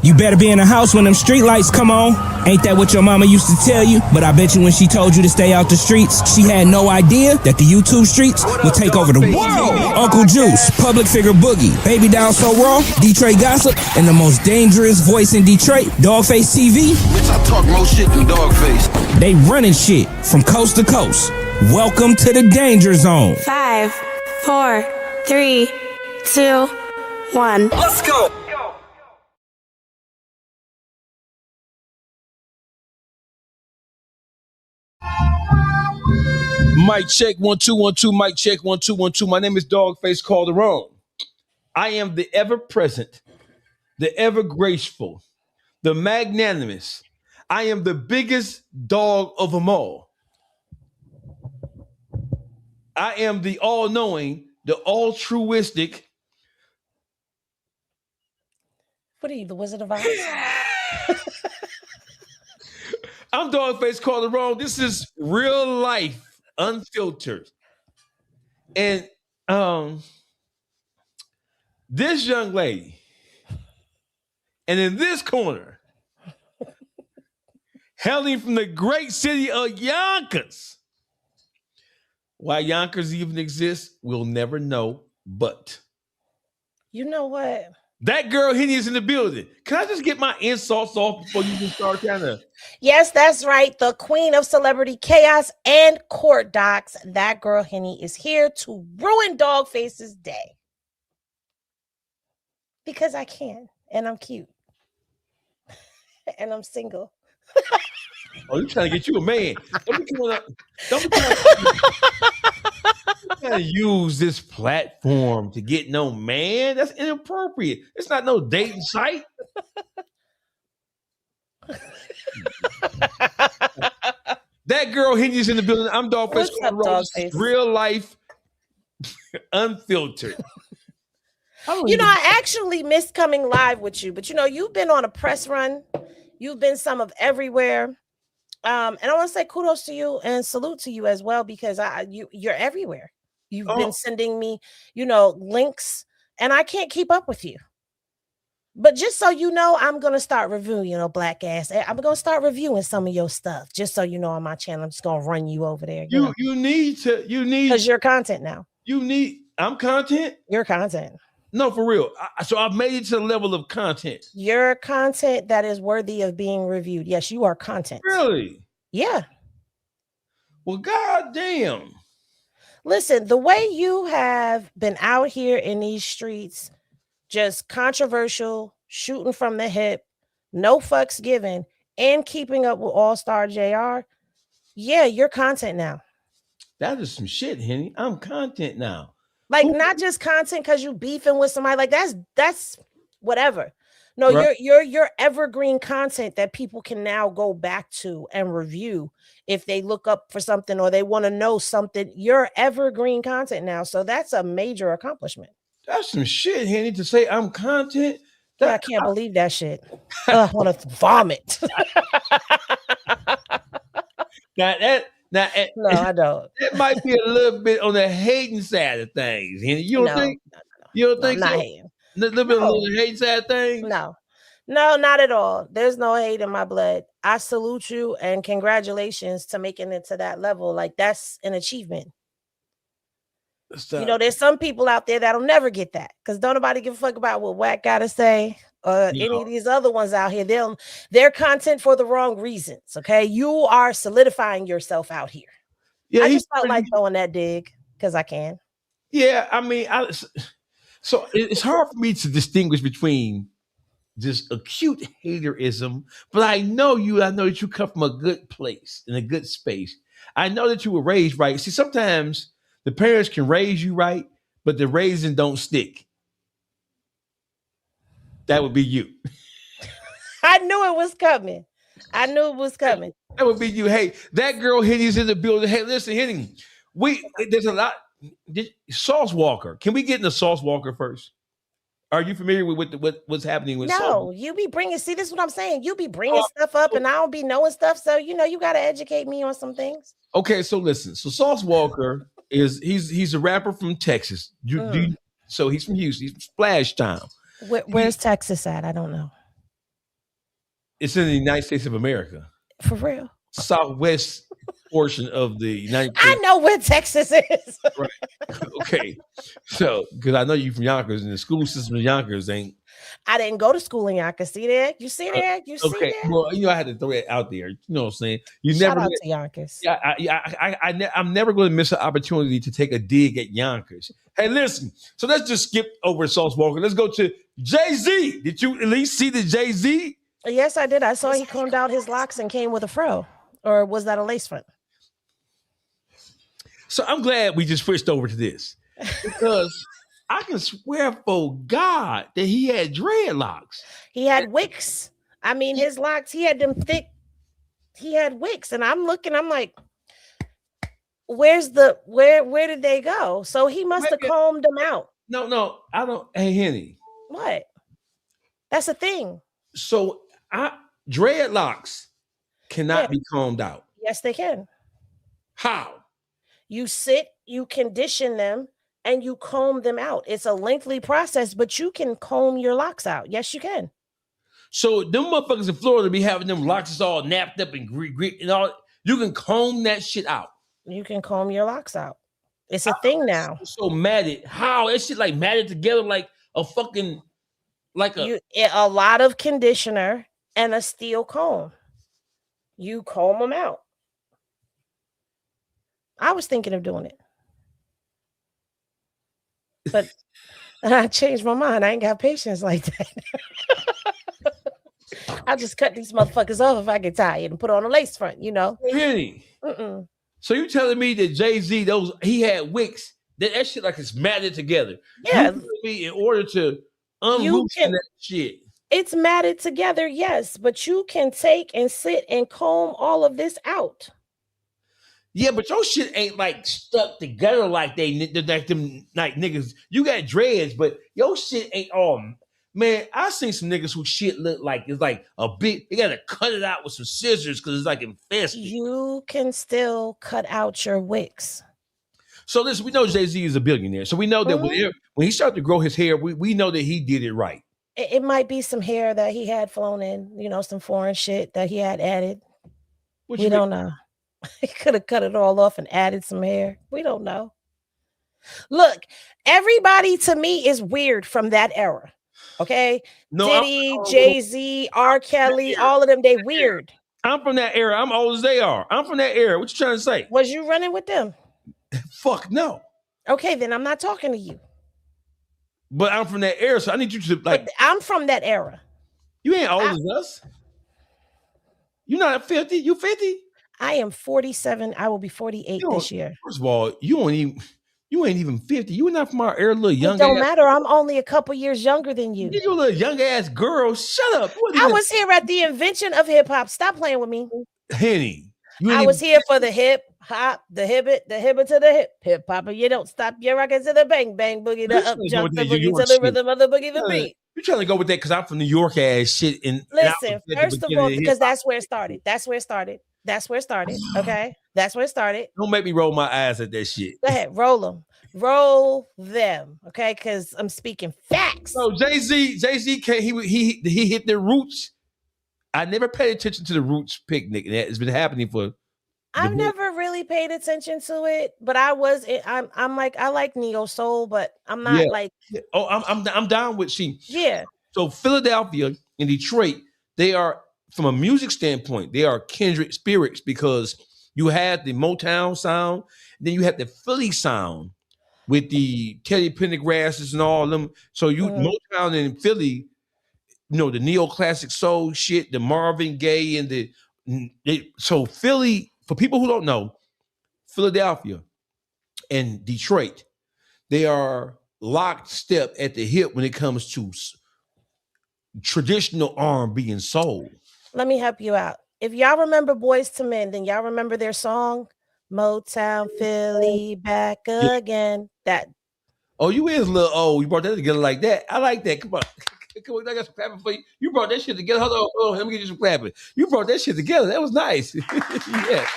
You better be in the house when them street lights come on. Ain't that what your mama used to tell you? But I bet you when she told you to stay out the streets, she had no idea that the YouTube streets would take over the world. Uncle Juice, public figure Boogie, Baby Down So Raw, Detroit Gossip, and the most dangerous voice in Detroit, Dawgface TV. Bitch, I talk more shit than Dawgface. They running shit from coast to coast. Welcome to the Danger Zone. 5, 4, 3, 2, 1. Let's go. Mic check 1 2 1 2. Mic check 1 2 1 2. My name is Dawgface Calderon. I am the ever present, the ever graceful, the magnanimous. I am the biggest dog of them all. I am the all-knowing, the altruistic. What are you, the Wizard of Oz? I'm Dawgface Calderon. This is real life, unfiltered. And this young lady, and in this corner, hailing from the great city of Yonkers. Why Yonkers even exists, we'll never know, but You know what? That Girl Henny is in the building. Can I just get my insults off before you can start kind of... Yes, that's right. The queen of celebrity chaos and court docs, That Girl Henny, is here to ruin Dawgface's day. Because I can, and I'm cute. And I'm single. Oh, you trying to get you a man. Don't be trying to use this platform to get no man. That's inappropriate. It's not no dating site. That Girl Henny's in the building. I'm Dawgface. Real life, unfiltered. You know, I actually missed coming live with you, but you know, you've been on a press run. You've been some of everywhere. And I want to say kudos to you and salute to you as well, because you're everywhere. You've been sending me, you know, links, and I can't keep up with you. But just so you know, I'm going to start reviewing, you know, black ass. I'm going to start reviewing some of your stuff, just so you know, on my channel. I'm just going to run you over there. You need because you're content now. I'm content. You're content. No, for real. So I've made it to the level of content. You're content that is worthy of being reviewed. Yes, you are content. Really? Yeah. Well, goddamn. Listen, the way you have been out here in these streets, just controversial, shooting from the hip, no fucks given, and keeping up with AllStar Jr. Yeah, you're content now. That is some shit, Henny. I'm content now. Like, not just content because you beefing with somebody. Like, that's whatever. No, right. You're evergreen content that people can now go back to and review if they look up for something or they want to know something. You're evergreen content now. So that's a major accomplishment. That's some shit, Henny, to say I'm content. I can't believe that shit. I want to vomit. No, I don't. It might be a little bit on the hating side of things, Henny. You don't think? No. You don't think I'm so? not hating. A little bit on the hating side of things? No, not at all. There's no hate in my blood. I salute you and congratulations to making it to that level. Like, that's an achievement. You know, there's some people out there that'll never get that because don't nobody give a fuck about what Wack gotta say. Any of these other ones out here, they're content for the wrong reasons. Okay, you are solidifying yourself out here. Yeah, I just felt like throwing that dig because I can. Yeah, I mean, so it's hard for me to distinguish between just acute haterism, but I know that you come from a good place in a good space. I know that you were raised right. See, sometimes the parents can raise you right, but the raising don't stick. That would be you. I knew it was coming. That would be you. Hey, That Girl Henny's in the building. Hey, listen, Henny, there's a lot. Sauce Walker. Can we get into Sauce Walker first? Are you familiar with what's happening with Sauce? No, you be bringing. See, this is what I'm saying. You be bringing stuff up, and I don't be knowing stuff. So you know, you got to educate me on some things. Okay, so listen. So Sauce Walker he's a rapper from Texas. So he's from Houston. He's from Splash Town. Where's Texas at? I don't know. It's in the United States of America. For real. Southwest portion of the United States. I know where Texas is. Right. Okay. So, because I know you from Yonkers, and the school system of Yonkers ain't. I didn't go to school in Yonkers. See there? You see there? You see Okay. there? Well, I had to throw that out there. You know what I'm saying? You Shout never. out to Yonkers. Yeah, I'm never going to miss an opportunity to take a dig at Yonkers. Hey, listen. So let's just skip over Sauce Walker. Let's go to Jay-Z. Did you at least see the Jay-Z? Yes, I did. I saw he combed out his locks and came with a fro. Or was that a lace front? So I'm glad we just switched over to this because I can swear for God that he had dreadlocks. He had wicks. I mean, his locks, he had them thick. He had wicks. And I'm looking, I'm like, where did they go? So he must have combed them out. No, I don't. Hey, Henny. What? That's a thing. So dreadlocks cannot be combed out. Yes, they can. How? You sit, you condition them, and you comb them out. It's a lengthy process, but you can comb your locks out. Yes, you can. So them motherfuckers in Florida be having them locks all napped up and grit and all. You can comb that shit out. You can comb your locks out. It's a thing now. So matted. How? That shit like matted together like a fucking a lot of conditioner and a steel comb. You comb them out. I was thinking of doing it, but I changed my mind. I ain't got patience like that. I'll just cut these motherfuckers off if I get tired and put on a lace front, you know. Really? So you telling me that Jay-Z, he had wicks, that shit like it's matted together. Yeah. In order to unloosen that shit. It's matted together, yes, but you can take and sit and comb all of this out. Yeah, but your shit ain't like stuck together like them niggas. You got dreads, but your shit ain't all. Man, I seen some niggas who shit look like it's like a big. They gotta cut it out with some scissors because it's like infested. You can still cut out your wicks. So listen, we know Jay-Z is a billionaire, so we know that when he started to grow his hair, we know that he did it right. It might be some hair that he had flown in, you know, some foreign shit that he had added. We don't know. He could have cut it all off and added some hair. We don't know. Look, everybody to me is weird from that era. Okay? No, Diddy, Jay-Z, R. Kelly, all of them, they weird. I'm from that era. I'm old as they are. I'm from that era. What you trying to say? Was you running with them? Fuck no. Okay, then I'm not talking to you. But I'm from that era, so I need you to like. But I'm from that era. You ain't old as us. You're not 50. You 50? I am 47. I will be 48 this year. First of all, you ain't even 50. You not from our era, little young. It don't matter. I'm only a couple years younger than you. You a little young ass girl. Shut up. I was here at the invention of hip hop. Stop playing with me, Henny. I was here for the hip hop, the hibit to the hip hop. And you don't stop your rockin' to the bang bang boogie, the up jump the boogie to the rhythm of the boogie the beat. You're trying to go with that because I'm from New York ass shit. And listen, first of all, because that's where it started. That's where it started. Okay, that's where it started. Don't make me roll my eyes at that shit. Go ahead, roll them. Okay, because I'm speaking facts. So Jay-Z he hit the Roots. I never paid attention to the Roots picnic, and it's been happening for. I've never really paid attention to it, but I'm like I like neo soul, but I'm not like. Oh, I'm down with she. Yeah. So Philadelphia and Detroit, they are from a music standpoint, they are kindred spirits because you had the Motown sound, then you had the Philly sound with the Teddy Pendergrasses and all of them. So Motown and Philly, you know, the neoclassic soul shit, the Marvin Gaye and so Philly, for people who don't know, Philadelphia and Detroit, they are locked step at the hip when it comes to traditional R&B and soul. Let me help you out. If y'all remember Boys to Men, then y'all remember their song, Motown Philly back again. That. Oh, you is a little old. You brought that together like that. I like that. Come on. I got some clapping for you. You brought that shit together. Hold on. Let me get you some clapping. You brought that shit together. That was nice. yeah.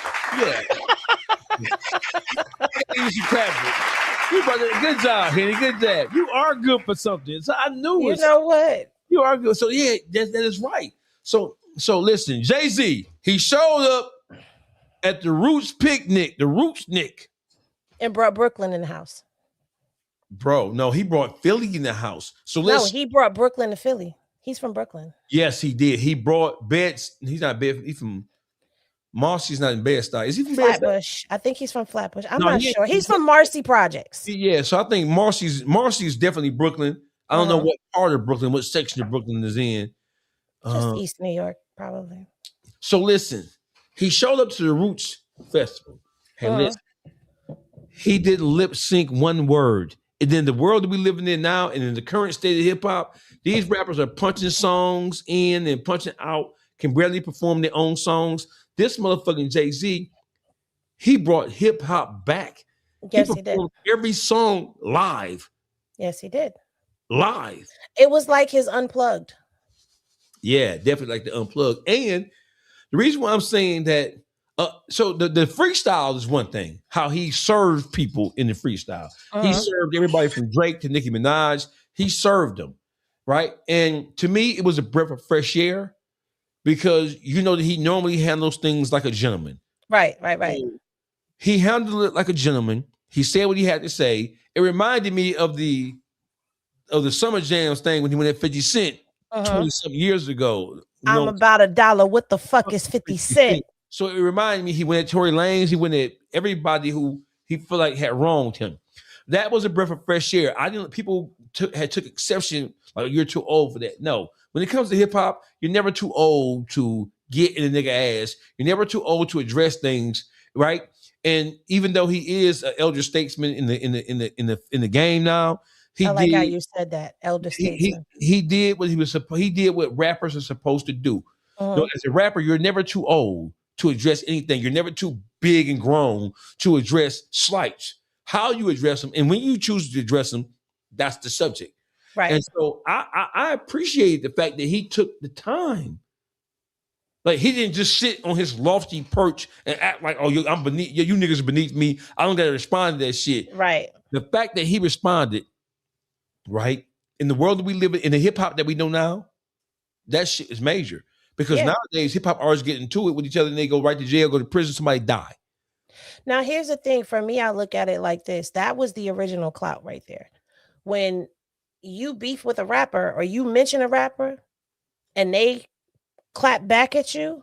You some clapping. You brought that. Good job, Henny. Good job. You are good for something. So I knew it. You know what? You are good. So yeah, that is right. So So listen, Jay-Z, he showed up at the Roots picnic, the Roots Nick. And brought Brooklyn in the house. Bro, no, he brought Philly in the house. So No, let's he brought Brooklyn to Philly. He's from Brooklyn. Yes, he did. He brought Beds. He's not Bed. He's from Marcy's not in Bed-Stuy. Is he from Bed-Stuy? Flatbush. I think he's from Flatbush. I'm No, not sure. He's from Marcy Projects. Yeah, so I think Marcy's definitely Brooklyn. I don't know what part of Brooklyn, what section of Brooklyn is in. Just East New York, probably. So listen, he showed up to the Roots Festival. Hey, listen, he didn't lip sync one word. And then the world that we living in now, and in the current state of hip hop, these rappers are punching songs in and punching out, can barely perform their own songs. This motherfucking Jay-Z, he brought hip hop back. Yes, he did. Every song live. Yes, he did. Live. It was like his Unplugged. Yeah, definitely like the Unplugged. And the reason why I'm saying that, so the freestyle is one thing, how he served people in the freestyle. He served everybody from Drake to Nicki Minaj. He served them, right? And to me, it was a breath of fresh air because you know that he normally handles things like a gentleman. Right. So he handled it like a gentleman. He said what he had to say. It reminded me of the Summer Jams thing when he went at 50 Cent 20-something years ago. I'm about $1. What the fuck is 50 Cent? So it reminded me, he went at Tory Lanez, he went at everybody who he felt like had wronged him. That was a breath of fresh air. People took exception, like you're too old for that. No, when it comes to hip hop, you're never too old to get in a nigga ass. You're never too old to address things, right? And even though he is an elder statesman in the game now, I like how you said that, elder statesman. He did what he did what rappers are supposed to do. So as a rapper, you're never too old to address anything. You're never too big and grown to address slights. How you address them, and when you choose to address them, that's the subject. Right. And so I appreciate the fact that he took the time. Like, he didn't just sit on his lofty perch and act like, oh, I'm beneath you niggas are beneath me. I don't gotta respond to that shit. Right. The fact that he responded, right, in the world that we live in the hip hop that we know now, that shit is major. Because nowadays hip hop artists get into it with each other and they go right to jail, go to prison, somebody die. Now, here's the thing. For me, I look at it like this. That was the original clout right there. When you beef with a rapper or you mention a rapper and they clap back at you,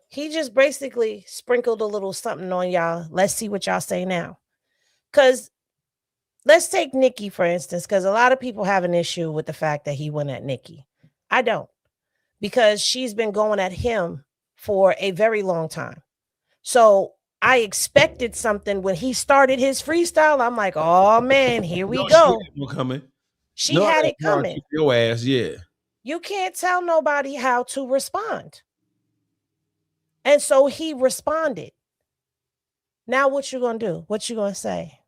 he just basically sprinkled a little something on y'all. Let's see what y'all say now. Because let's take Nicki, for instance, because a lot of people have an issue with the fact that he went at Nicki. I don't. Because she's been going at him for a very long time. So I expected something when he started his freestyle. I'm like, oh man, here we go. She had it coming. Your ass, yeah. You can't tell nobody how to respond. And so he responded. Now what you gonna do? What you gonna say?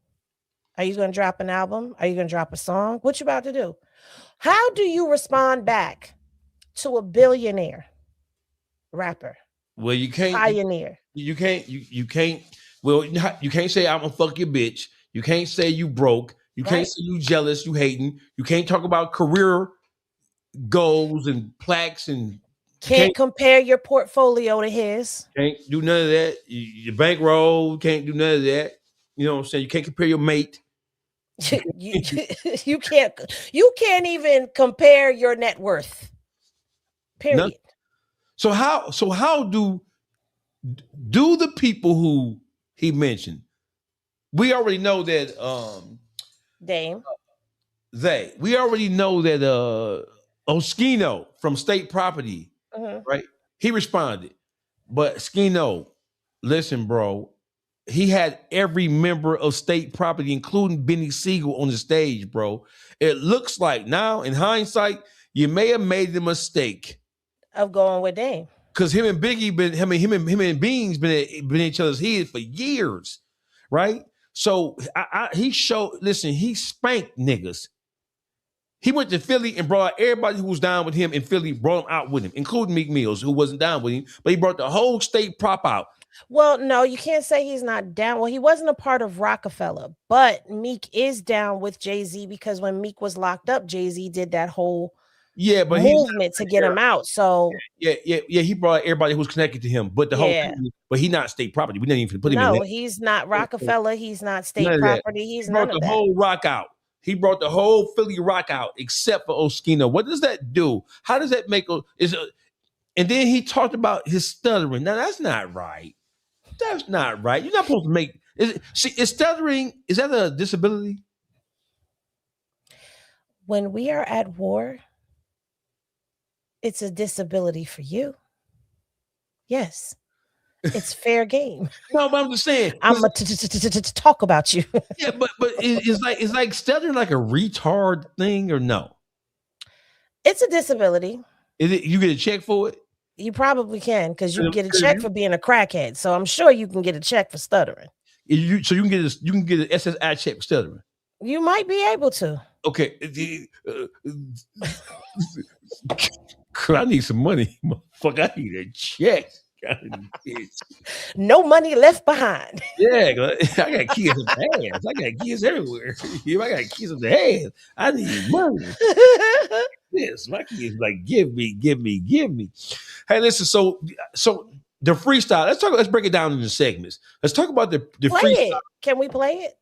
Are you gonna drop an album? Are you gonna drop a song? What you about to do? How do you respond back to a billionaire rapper? Well, you can't pioneer. You can't. Well, you can't say I'm gonna fuck your bitch. You can't say you broke. You can't say you jealous. You hating. You can't talk about career goals and plaques and can't compare your portfolio to his. Can't do none of that. Your bankroll can't do none of that. You know what I'm saying? You can't compare your mate. you can't even compare your net worth. Period. None. So how do the people who he mentioned? We already know that Dame. We already know that Oskino from State Property, right? He responded. But Skino, listen, bro, he had every member of State Property, including Benny Siegel, on the stage, bro. It looks like now, in hindsight, you may have made the mistake of going with Dame. Because him and Biggie him and Beans been in each other's heads for years, right? So he spanked niggas. He went to Philly and brought everybody who was down with him in Philly, brought him out with him, including Meek Mills, who wasn't down with him, but he brought the whole State Prop out. Well, no, you can't say he's not down. Well, he wasn't a part of Rockefeller, but Meek is down with Jay-Z because when Meek was locked up, Jay-Z did that whole movement to get him out. So he brought everybody who's connected to him, but the whole thing, but he's not state property. We didn't even put him in. No, he's not Rockefeller. He's not state property. He's none of that. He brought the whole rock out. He brought the whole Philly rock out, except for Oskino. What does that do? How does that make? And then he talked about his stuttering. Now that's not right. That's not right. You're not supposed to make. Is stuttering? Is that a disability? When we are at war, it's a disability for you. Yes. It's fair game. No, but I'm just saying. I'm going to talk about you. Yeah, but it's like stuttering like a retard thing or no? It's a disability. Is it? You get a check for it? You probably can because you get a check for being a crackhead. So I'm sure you can get a check for stuttering. So you can get an SSI check for stuttering. You might be able to. Okay. I need some money, motherfucker. I need a check. No money left behind. Yeah, I got kids in the ass. I got kids everywhere. If I got kids in the ass, I need money. Yes, my kids like give me. Hey, listen. So the freestyle. Let's break it down into segments. Let's talk about the freestyle. Can we play it?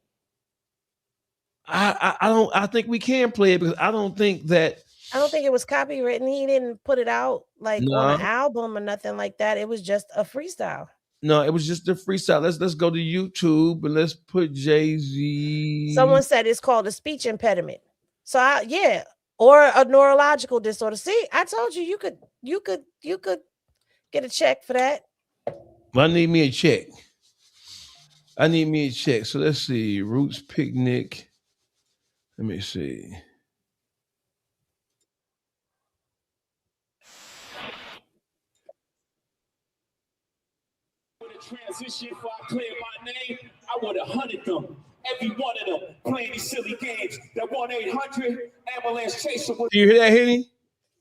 I think we can play it because I don't think it was copywritten. He didn't put it out on an album or nothing like that. It was just a freestyle. No, it was just a freestyle. Let's go to YouTube and let's put Jay-Z. Someone said it's called a speech impediment. So or a neurological disorder. See, I told you could get a check for that. Well, I need me a check. So let's see. Roots Picnic. Let me see. Transition before I clear my name, I would have hunted them. Every one of them playing these silly games. That 1-800 ambulance chaser. Do you hear that, Henny?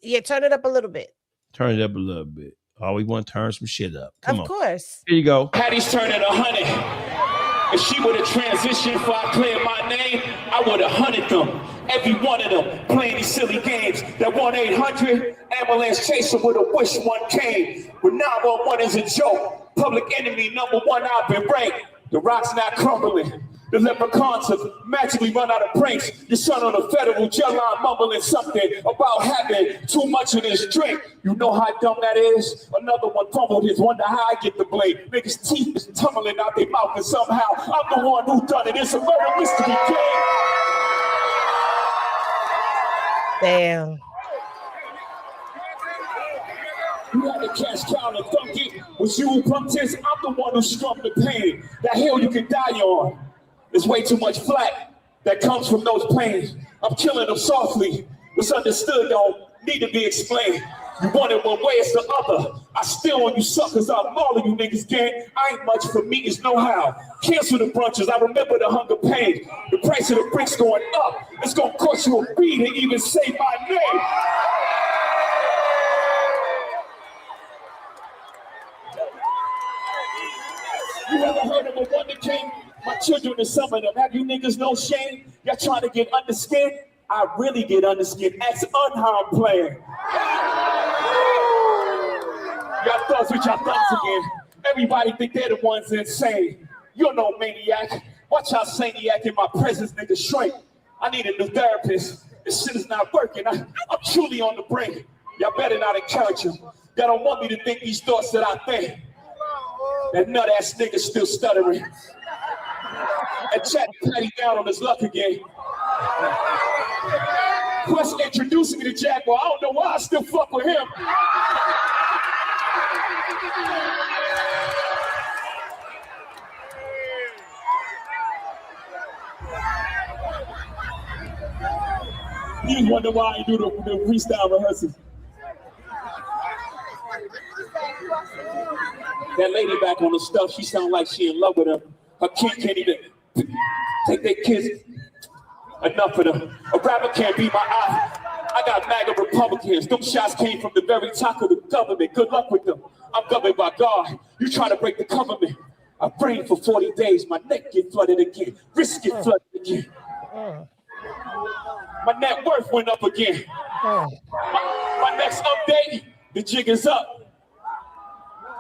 Yeah, turn it up a little bit. Turn it up a little bit. Oh, we want to turn some shit up. Come on. Of course. Here you go. Patty's turning 100. If she would have transitioned before I cleared my name, I would have hunted them. Every one of them playing these silly games. That 1-800 ambulance chaser would have wished one came. But 911 is a joke. Public enemy #1, I've been ranked. The rock's not crumbling. The leprechauns have magically run out of pranks. Your son on a federal jail line mumbling something about having too much of this drink. You know how dumb that is? Another one fumbled his, wonder how I get the blame. Niggas' teeth is tumbling out their mouth and somehow I'm the one who done it. It's a murder mystery game. Damn. You had to catch count and thunk it. Was you who pumped this? I'm the one who strummed the pain. That hill you can die on. There's way too much flack that comes from those pains. I'm killing them softly. What's understood don't need to be explained. You want it one way, it's the other. I still on you suckers, I'm all of you niggas gang. I ain't much for me, it's no how. Cancel the brunches, I remember the hunger pain. The price of the bricks going up. It's gonna cost you a fee to even say my name. You ever heard of a Wonder King? My children are some of them. Have you niggas no shame? Y'all trying to get under skin? I really get under skin. Ask unharmed player. Y'all thugs with y'all thugs again. Everybody think they're the ones insane. You're no maniac. Watch how Saniac in my presence, nigga, shrink. I need a new therapist. This shit is not working. I'm truly on the brink. Y'all better not encourage him. Y'all don't want me to think these thoughts that I think. That nut-ass nigga still stuttering. And Chat Patty down on his luck again. Quest introducing me to Jaguar. I don't know why I still fuck with him. You wonder why I do the freestyle rehearsals. That lady back on the stuff, she sound like she in love with him. Her kid can't even take their kids. Enough of them. A rapper can't be my eye. I got MAGA Republicans. Them shots came from the very top of the government. Good luck with them. I'm governed by God. You try to break the government. I prayed for 40 days. My neck get flooded again. Wrist get flooded again. My net worth went up again. My next update, the jig is up.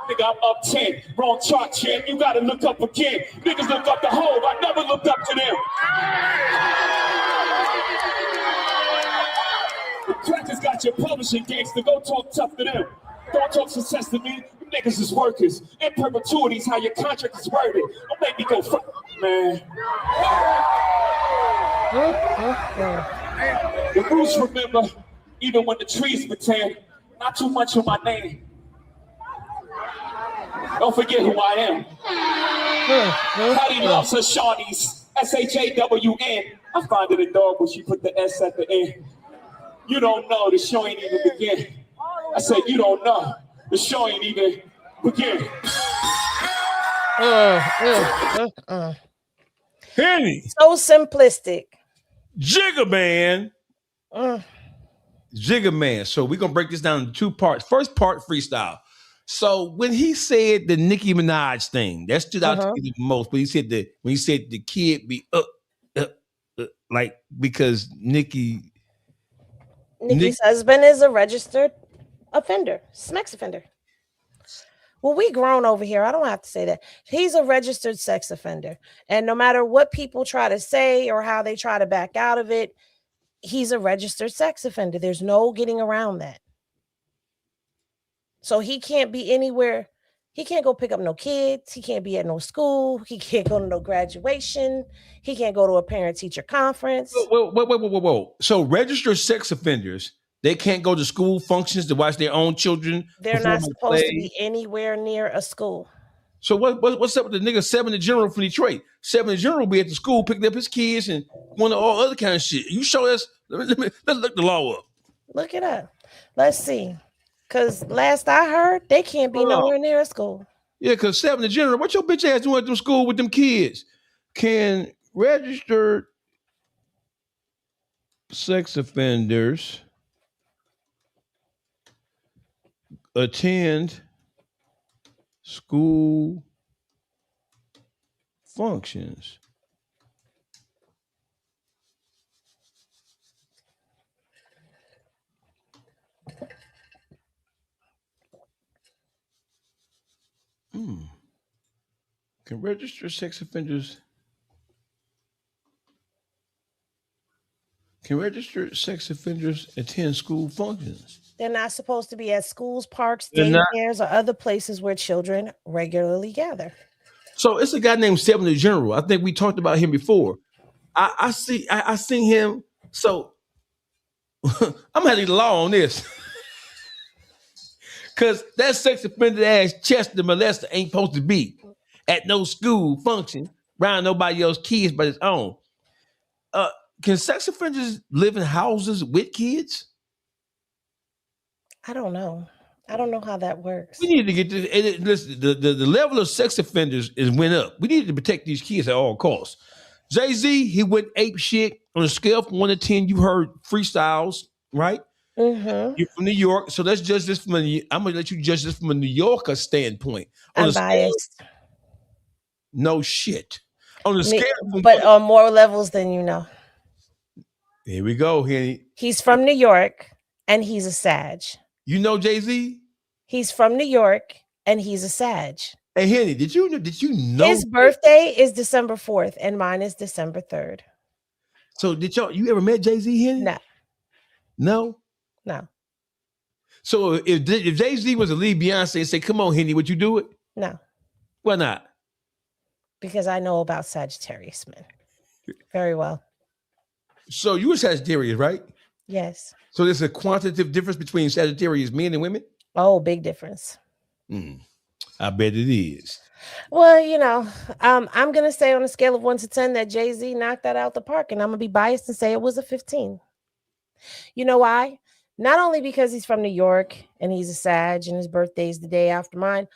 Nigga, I'm up 10. Wrong chart, champ. You gotta look up again. Niggas look up the hole. I never looked up to them. The crackers got your publishing gangster. Go talk tough to them. Don't talk success to me. You niggas is workers. In perpetuities, how your contract is worded. Don't make me go fuck, man. The roots remember, even when the trees pretend. Not too much on my name. Don't forget who I am. Patty loves her Shawnees. S-H-A-W-N. I find it a dog when she put the S at the end. You don't know, the show ain't even begin. I said, you don't know, the show ain't even begin. Henny. So simplistic. Jigga Man. Jigga Man. So we're gonna break this down into two parts. First part, freestyle. So when he said the Nicki Minaj thing, that stood out to me the most. But he said when he said the kid be like because Nicki's husband is a registered offender, sex offender. Well, we grown over here. I don't have to say that. He's a registered sex offender. And no matter what people try to say or how they try to back out of it, he's a registered sex offender. There's no getting around that. So he can't be anywhere. He can't go pick up no kids. He can't be at no school. He can't go to no graduation. He can't go to a parent-teacher conference. Whoa. So registered sex offenders, they can't go to school functions to watch their own children. They're not supposed to be anywhere near a school. So what's up with the nigga 7 General from Detroit? 7 General be at the school picking up his kids and one of all other kind of shit. You show us. Let's look the law up. Look it up. Let's see. Because last I heard, they can't be nowhere near a school. Yeah, because 7 General, what your bitch ass doing at them school with them kids? Can registered sex offenders attend school functions? Can registered sex offenders attend school functions? They're not supposed to be at schools, parks, daycares, or other places where children regularly gather. So it's a guy named 7 General. I think we talked about him before. I seen him. So I'm gonna have to the law on this. Cause that sex offender ass Chester molester ain't supposed to be at no school function around nobody else's kids but his own. Can sex offenders live in houses with kids? I don't know. I don't know how that works. We need to get this. Listen, the level of sex offenders went up. We need to protect these kids at all costs. Jay-Z, he went ape shit on a scale from 1 to 10. You heard freestyles, right? Mm-hmm. You're from New York, so let's judge this I'm gonna let you judge this from a New Yorker standpoint. I'm biased. No shit. On the scale, but on more levels than you know. Here we go, Henny. He's from New York and he's a Sag. You know Jay-Z? He's from New York and he's a Sag. Hey Henny, did you know his birthday is December 4th and mine is December 3rd? So you ever met Jay-Z, Henny? No. No? No. So if Jay-Z was to leave Beyonce and say, come on, Henny, would you do it? No. Why not? Because I know about Sagittarius men very well. So you were Sagittarius, right? Yes. So there's a quantitative difference between Sagittarius men and women? Oh, big difference. I bet it is. Well, you know, I'm going to say on a scale of 1 to 10 that Jay-Z knocked that out the park, and I'm going to be biased and say it was a 15. You know why? Not only because he's from New York and he's a Sag and his birthday is the day after mine,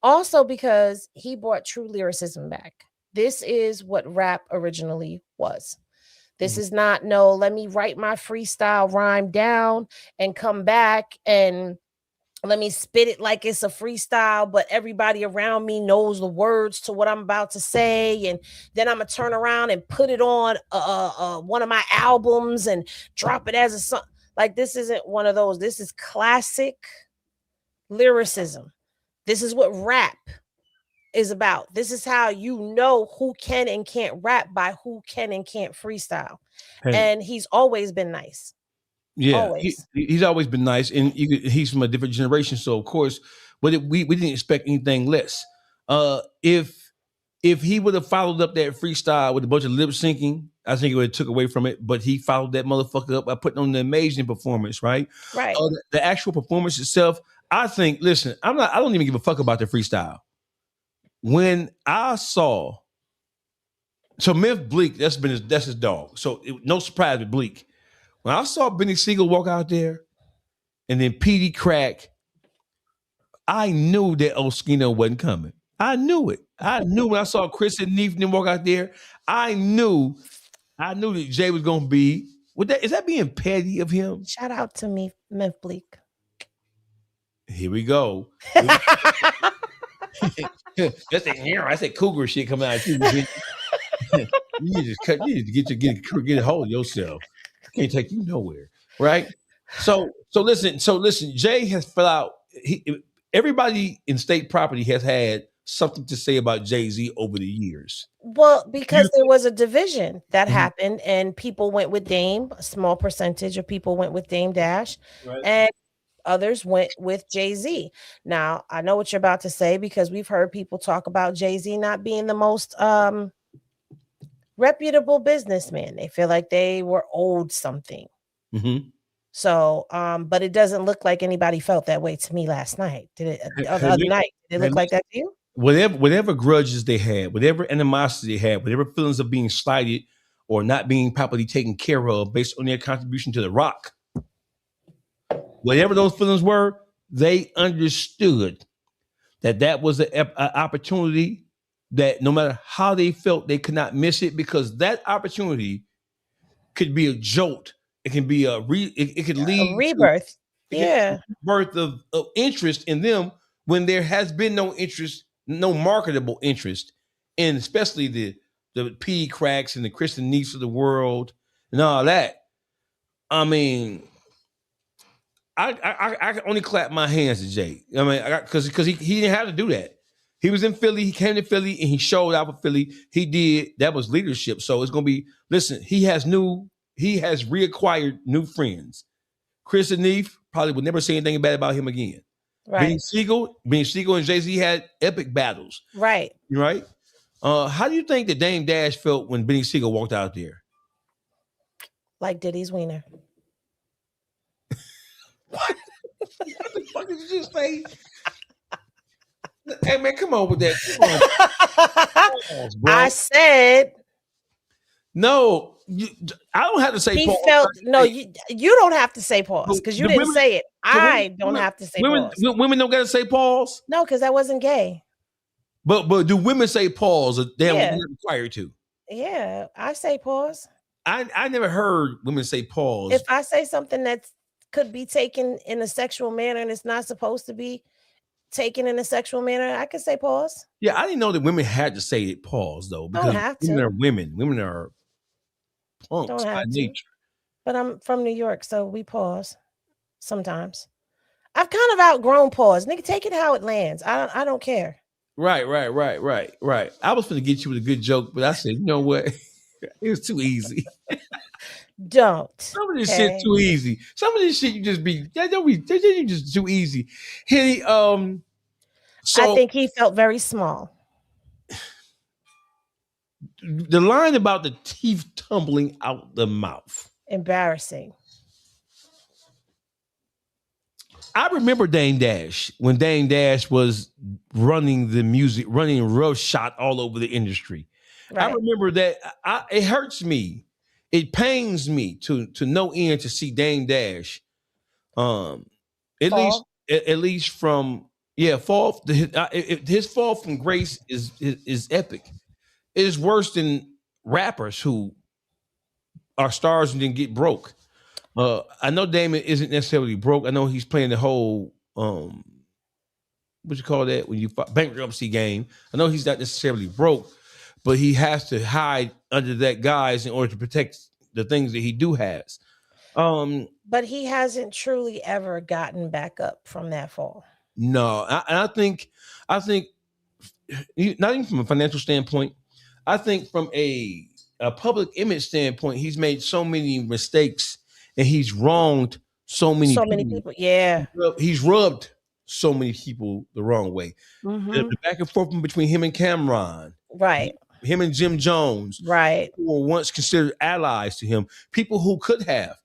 also because he brought true lyricism back. This is what rap originally was. This is not, let me write my freestyle rhyme down and come back and let me spit it like it's a freestyle, but everybody around me knows the words to what I'm about to say, and then I'm gonna turn around and put it on one of my albums and drop it as a song. Like, this isn't one of those. This is classic lyricism. This is what rap is about. This is how you know who can and can't rap by who can and can't freestyle. Hey. And he's always been nice. Yeah, he's always been nice, and he's from a different generation, so of course, but we didn't expect anything less. If he would have followed up that freestyle with a bunch of lip syncing, I think it would have took away from it. But he followed that motherfucker up by putting on an amazing performance, right? Right. The actual performance itself, I think. Listen, I don't even give a fuck about the freestyle. When I saw, so Myth Bleak, that's his dog. So no surprise with Bleak. When I saw Benny Siegel walk out there, and then Petey Crack, I knew that Oskino wasn't coming. I knew it. I knew when I saw Chris and Neef walk out there, I knew that Jay was gonna be. Is that being petty of him? Shout out to me, Myth Bleak. Here we go. That's I said cougar shit coming out too. You need to get a hold of yourself. Can't take you nowhere, right? So listen. Jay has fell out. Everybody in state property has had something to say about Jay-Z over the years. Well, because there was a division that happened, and people went with Dame. A small percentage of people went with Dame Dash, right, and others went with Jay-Z. Now, I know what you're about to say, because we've heard people talk about Jay-Z not being the most reputable businessman. They feel like they were owed something. Mm-hmm. So, but it doesn't look like anybody felt that way to me last night. Did it? The other night, did it look like that to you? Whatever grudges they had, whatever animosity they had, whatever feelings of being slighted or not being properly taken care of based on their contribution to the rock, whatever those feelings were, they understood that was an opportunity that no matter how they felt, they could not miss it, because that opportunity could be a jolt. It can be it could lead a rebirth. Birth of interest in them when there has been no interest, no marketable interest in, especially the P Cracks and the Kristen Neefs of the world and all that. I mean, I can only clap my hands to Jay. I mean, because he didn't have to do that. He was in Philly. He came to Philly and he showed out for Philly. He did. That was leadership. So it's going to be, listen, he has reacquired new friends. Chris and Neef probably would never say anything bad about him again. Right. Benny Siegel and Jay-Z had epic battles. Right. Right. How do you think that Dame Dash felt when Benny Siegel walked out there? Like Diddy's wiener. What? What the fuck did you just say? Hey man, come on with that. Pause, I said no. I don't have to say. He pause. felt no. You don't have to say pause because you didn't say it. I don't have to say pause. Women don't got to say pause. No, because that wasn't gay. But do women say pause? Or they're required to. Yeah, I say pause. I never heard women say pause. If I say something that could be taken in a sexual manner and it's not supposed to be taken in a sexual manner, I could say pause. Yeah, I didn't know that women had to say it pause though. Because don't have to. Women are women. Women are punks by nature. But I'm from New York, so we pause sometimes. I've kind of outgrown pause. Nigga, take it how it lands. I don't care. Right. I was going to get you with a good joke, but I said, you know what? It was too easy. Don't. Some of this shit too easy. Some of this shit you just too easy. Henny, so I think he felt very small. The line about the teeth tumbling out the mouth. Embarrassing. I remember Dame Dash when Dame Dash was running the music, running rough shot all over the industry. Right. I remember that. It hurts me. It pains me to no end to see Dame Dash. At least from fall. His fall from grace is epic. It is worse than rappers who are stars and then get broke. I know Damon isn't necessarily broke. I know he's playing the whole what you call that when you bankruptcy game. I know he's not necessarily broke, but he has to hide under that guise in order to protect the things that he do has. But he hasn't truly ever gotten back up from that fall. No, I think not even from a financial standpoint. I think from a public image standpoint, he's made so many mistakes and he's wronged so many people. Yeah, he's rubbed so many people the wrong way. The back and forth between him and Cameron, right? Him and Jim Jones, right? Who were once considered allies to him, people who could have.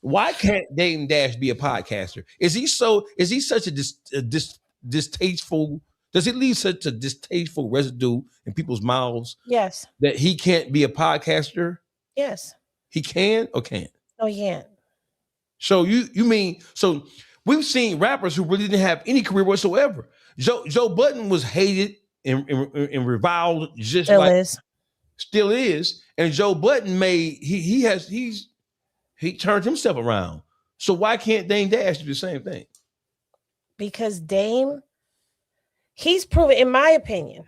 Why can't Dame Dash be a podcaster? Is he such a distasteful? Does it leave such a distasteful residue in people's mouths? Yes. That he can't be a podcaster? Yes. He can or can't? No, he can't. So you mean so we've seen rappers who really didn't have any career whatsoever. Joe Budden was hated and reviled just still is. And Joe Budden he turned himself around. So why can't Dame Dash do the same thing? Because Dame, he's proven, in my opinion,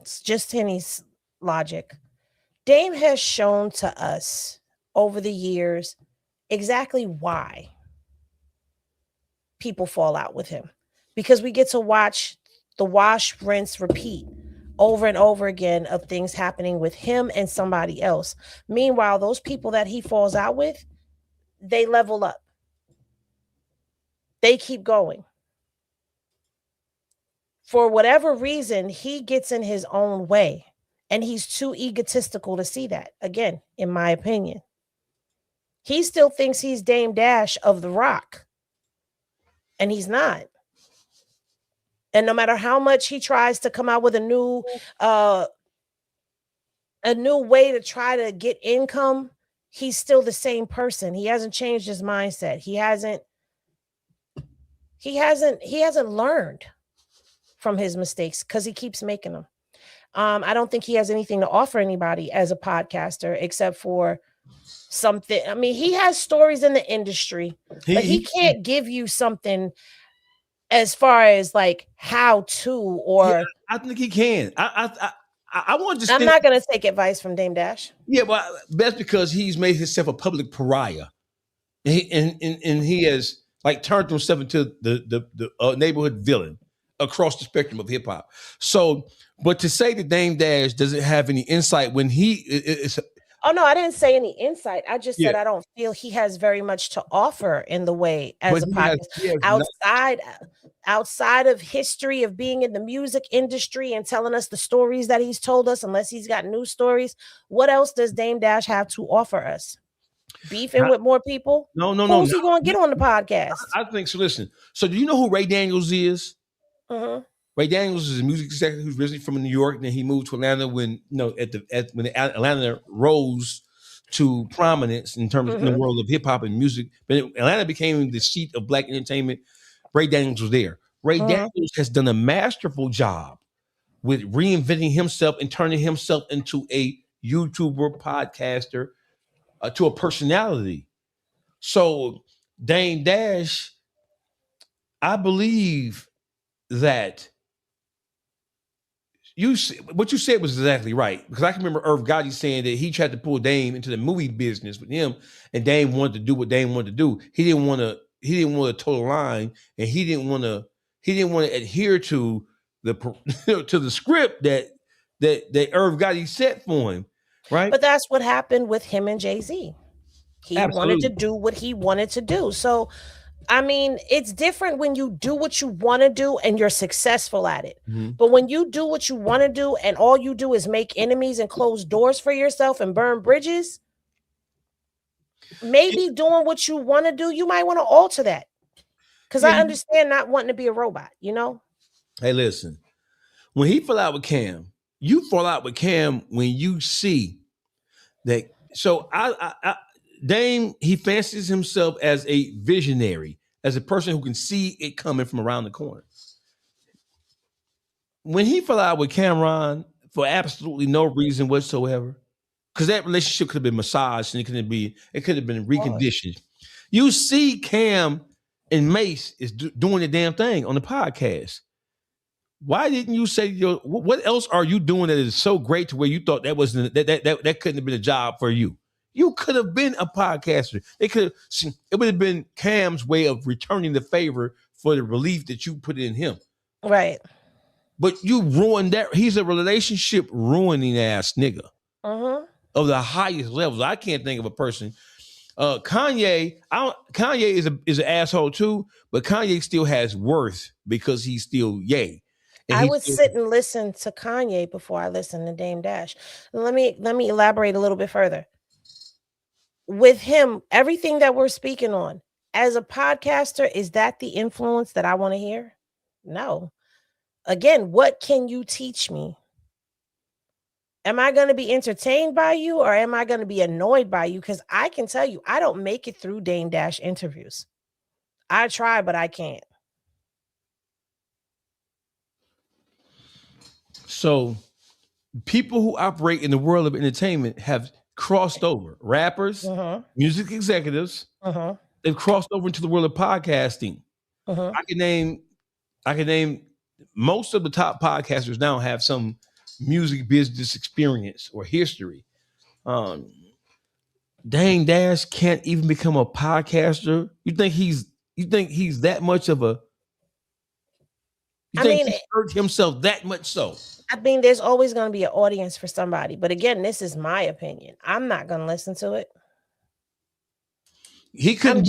it's just Henny's logic. Dame has shown to us over the years exactly why people fall out with him. Because we get to watch the wash, rinse, repeat over and over again of things happening with him and somebody else. Meanwhile, those people that he falls out with, they level up. They keep going. For whatever reason, he gets in his own way, and he's too egotistical to see that. Again, in my opinion, he still thinks he's Dame Dash of The Rock, and he's not. And no matter how much he tries to come out with a new way to try to get income, he's still the same person. He hasn't changed his mindset. He hasn't learned from his mistakes because he keeps making them. I don't think he has anything to offer anybody as a podcaster except for something. I mean, he has stories in the industry, but he can't give you something as far as like how to, or yeah, I think he can. I want to. I'm not going to take advice from Dame Dash. Yeah, well, that's because he's made himself a public pariah, and he has like turned himself into the neighborhood villain across the spectrum of hip hop. So, but to say that Dame Dash doesn't have any insight when he is. Oh no, I didn't say any insight. I just said I don't feel he has very much to offer in the way as a podcast outside of history of being in the music industry and telling us the stories that he's told us. Unless he's got new stories, what else does Dame Dash have to offer us? Beefing with more people? No. Who's he going to get on the podcast? I think so. Listen. So, do you know who Ray Daniels is? Ray Daniels is a music executive who's originally from New York, and then he moved to Atlanta when when Atlanta rose to prominence in terms in the world of hip hop and music. But Atlanta became the seat of Black entertainment. Ray Daniels was there. Ray Daniels has done a masterful job with reinventing himself and turning himself into a YouTuber, podcaster, to a personality. So Dame Dash, I believe that what you said was exactly right, because I can remember Irv Gotti saying that he tried to pull Dame into the movie business with him, and Dame wanted to do what Dame wanted to do. He didn't want to toe the line, and he didn't want to adhere to the script that Irv Gotti set for him, right? But that's what happened with him and Jay-Z. He wanted to do what he wanted to do. So I mean, it's different when you do what you want to do and you're successful at it. But when you do what you want to do and all you do is make enemies and close doors for yourself and burn bridges, maybe doing what you want to do, you might want to alter that. Because I understand not wanting to be a robot, you know? Hey, listen, when he fell out with Cam, you fall out with Cam when you see that. So Dame, he fancies himself as a visionary, as a person who can see it coming from around the corner. When he fell out with Cameron for absolutely no reason whatsoever, because that relationship could have been massaged and it could have been reconditioned. You see Cam and Mace is doing the damn thing on the podcast. Why didn't you say what else are you doing that is so great to where you thought that wasn't that couldn't have been a job for you? You could have been a podcaster. It would have been Cam's way of returning the favor for the relief that you put in him. Right. But you ruined that. He's a relationship ruining ass nigga of the highest levels. I can't think of a person. Kanye is an asshole too, but Kanye still has worth because he's still Ye. I would sit and listen to Kanye before I listen to Dame Dash. Let me elaborate a little bit further. With him, everything that we're speaking on, as a podcaster, is that the influence that I want to hear? No. Again, what can you teach me? Am I going to be entertained by you or am I going to be annoyed by you? Because I can tell you, I don't make it through Dame Dash interviews. I try, but I can't. So people who operate in the world of entertainment have crossed over. Rappers, music executives, they've crossed over into the world of podcasting. I can name most of the top podcasters now have some music business experience or history. Dang Dash can't even become a podcaster. You think he's that much of a he hurt himself that much so? I mean, there's always going to be an audience for somebody. But again, this is my opinion. I'm not going to listen to it. He couldn't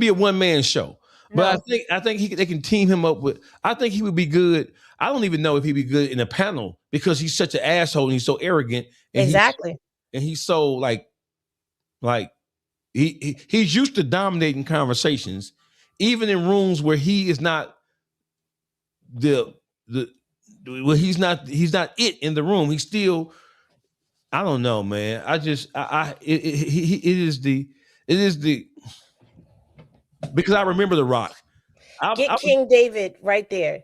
be a one-man show. But no. I think they can team him up with. I think he would be good. I don't even know if he'd be good in a panel because he's such an asshole and he's so arrogant. And exactly. He's so like he's used to dominating conversations, even in rooms where he is not he's not it in the room. He's still. I don't know, man. It is the. Because I remember The Rock. King David right there.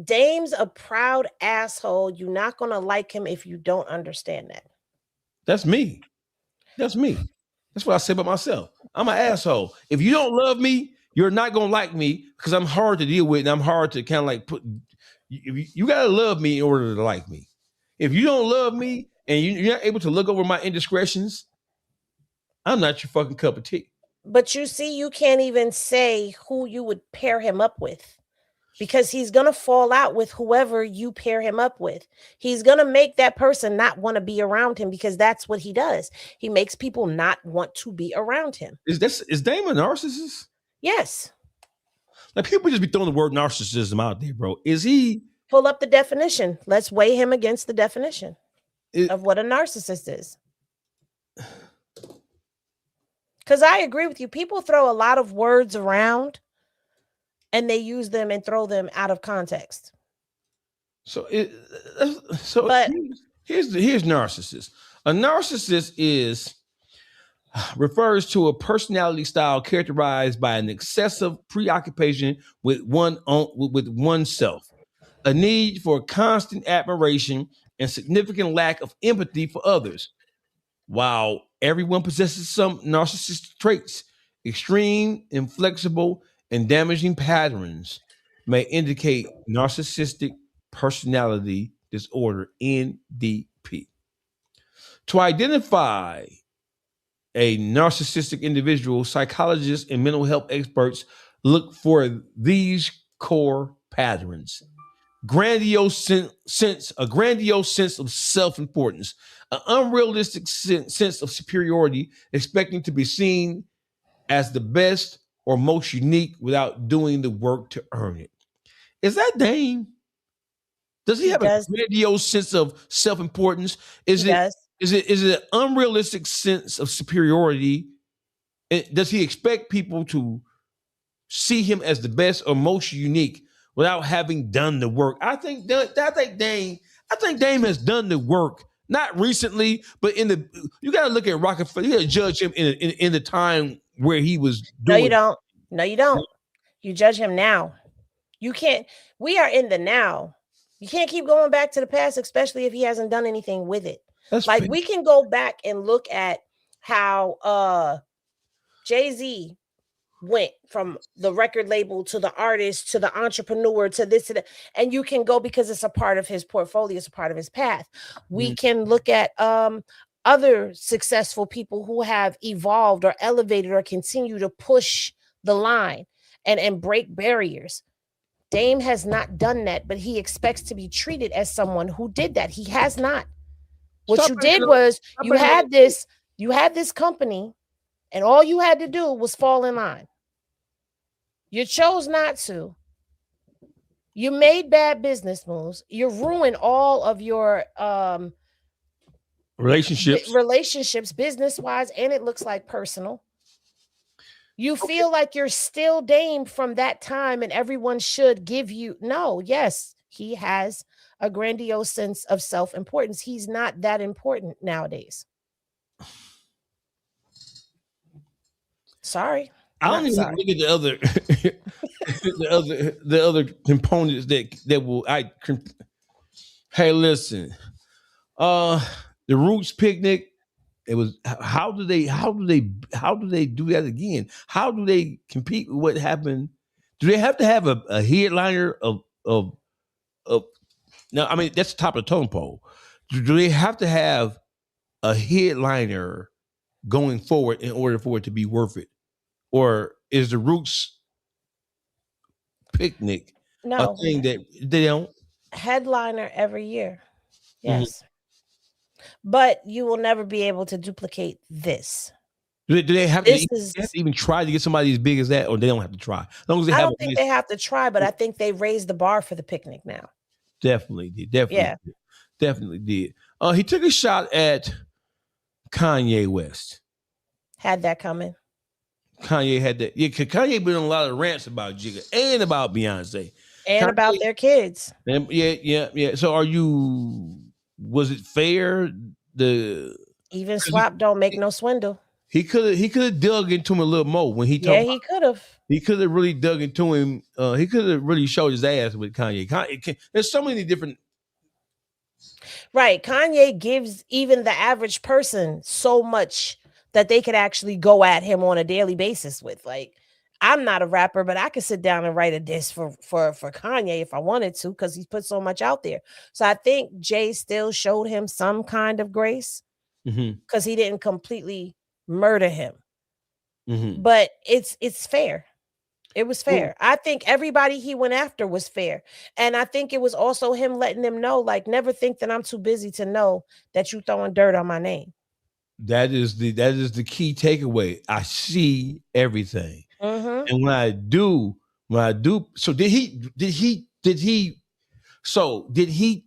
Dame's a proud asshole. You're not going to like him if you don't understand that. That's me. That's what I say about myself. I'm an asshole. If you don't love me, you're not going to like me because I'm hard to deal with and I'm hard to kind of like put. You got to love me in order to like me. If you don't love me and you're not able to look over my indiscretions, I'm not your fucking cup of tea. But you see, you can't even say who you would pair him up with because he's going to fall out with whoever you pair him up with. He's going to make that person not want to be around him because that's what he does. He makes people not want to be around him. Is Dame a narcissist? Yes. Like people just be throwing the word narcissism out there, bro. Is he? Pull up the definition. Let's weigh him against the definition of what a narcissist is. Because I agree with you. people throw a lot of words around and they use them and throw them out of context. Here's narcissist. A narcissist refers to a personality style characterized by an excessive preoccupation with oneself, a need for constant admiration and significant lack of empathy for others. While everyone possesses some narcissistic traits, extreme, inflexible, and damaging patterns may indicate narcissistic personality disorder, NDP. To identify a narcissistic individual, psychologists and mental health experts look for these core patterns. A grandiose sense of self-importance, an unrealistic sense of superiority, expecting to be seen as the best or most unique without doing the work to earn it. Is that Dame? Does he have a grandiose sense of self-importance? Is it an unrealistic sense of superiority? Does he expect people to see him as the best or most unique without having done the work? I think Dame has done the work. Not recently, but you got to look at Rockefeller. You got to judge him in the time where he was doing. No, you don't. You judge him now. You can't. We are in the now. You can't keep going back to the past, especially if he hasn't done anything with it. That's like fair. We can go back and look at how Jay-Z went from the record label to the artist to the entrepreneur to this and that. And you can go because it's a part of his portfolio, it's a part of his path. We can look at other successful people who have evolved or elevated or continue to push the line and break barriers. Dame has not done that, but he expects to be treated as someone who did that. He has not. What you did was you had this company, and all you had to do was fall in line. You chose not to. You made bad business moves. You ruined all of your relationships, business-wise, and it looks like personal. You feel like you're still Dame from that time, and everyone should give you no. Yes, he has a grandiose sense of self-importance. He's not that important nowadays. Sorry. I don't even look at the other the other components that will hey, listen. The Roots picnic, it was how do they do that again? How do they compete with what happened? Do they have to have a headliner of no, I mean that's the top of the totem pole. Do they have to have a headliner going forward in order for it to be worth it? Or is the Roots picnic a thing that they don't? Headliner every year. Yes. But you will never be able to duplicate this. Do they have to even try to get somebody as big as that, or they don't have to try? As long as they I don't think they have to try, but I think they raised the bar for the picnic now. Definitely did. Definitely did. He took a shot at Kanye West. Had that coming. Kanye had that. Yeah, Kanye been on a lot of rants about Jigga and about Beyonce. And Kanye, about their kids. Yeah. So was it fair? Even swap don't make no swindle. He could have dug into him a little more when he told. Yeah, he could have. He could have really dug into him. He could have really showed his ass with Kanye. There's so many different. Right. Kanye gives even the average person so much that they could actually go at him on a daily basis with. Like, I'm not a rapper, but I could sit down and write a diss for Kanye if I wanted to, because he's put so much out there. So I think Jay still showed him some kind of grace because he didn't completely murder him. But it's fair. It was fair. I think everybody he went after was fair. And I think it was also him letting them know, like, never think that I'm too busy to know that you throwing dirt on my name. That is the key takeaway. I see everything. And when I do, so did he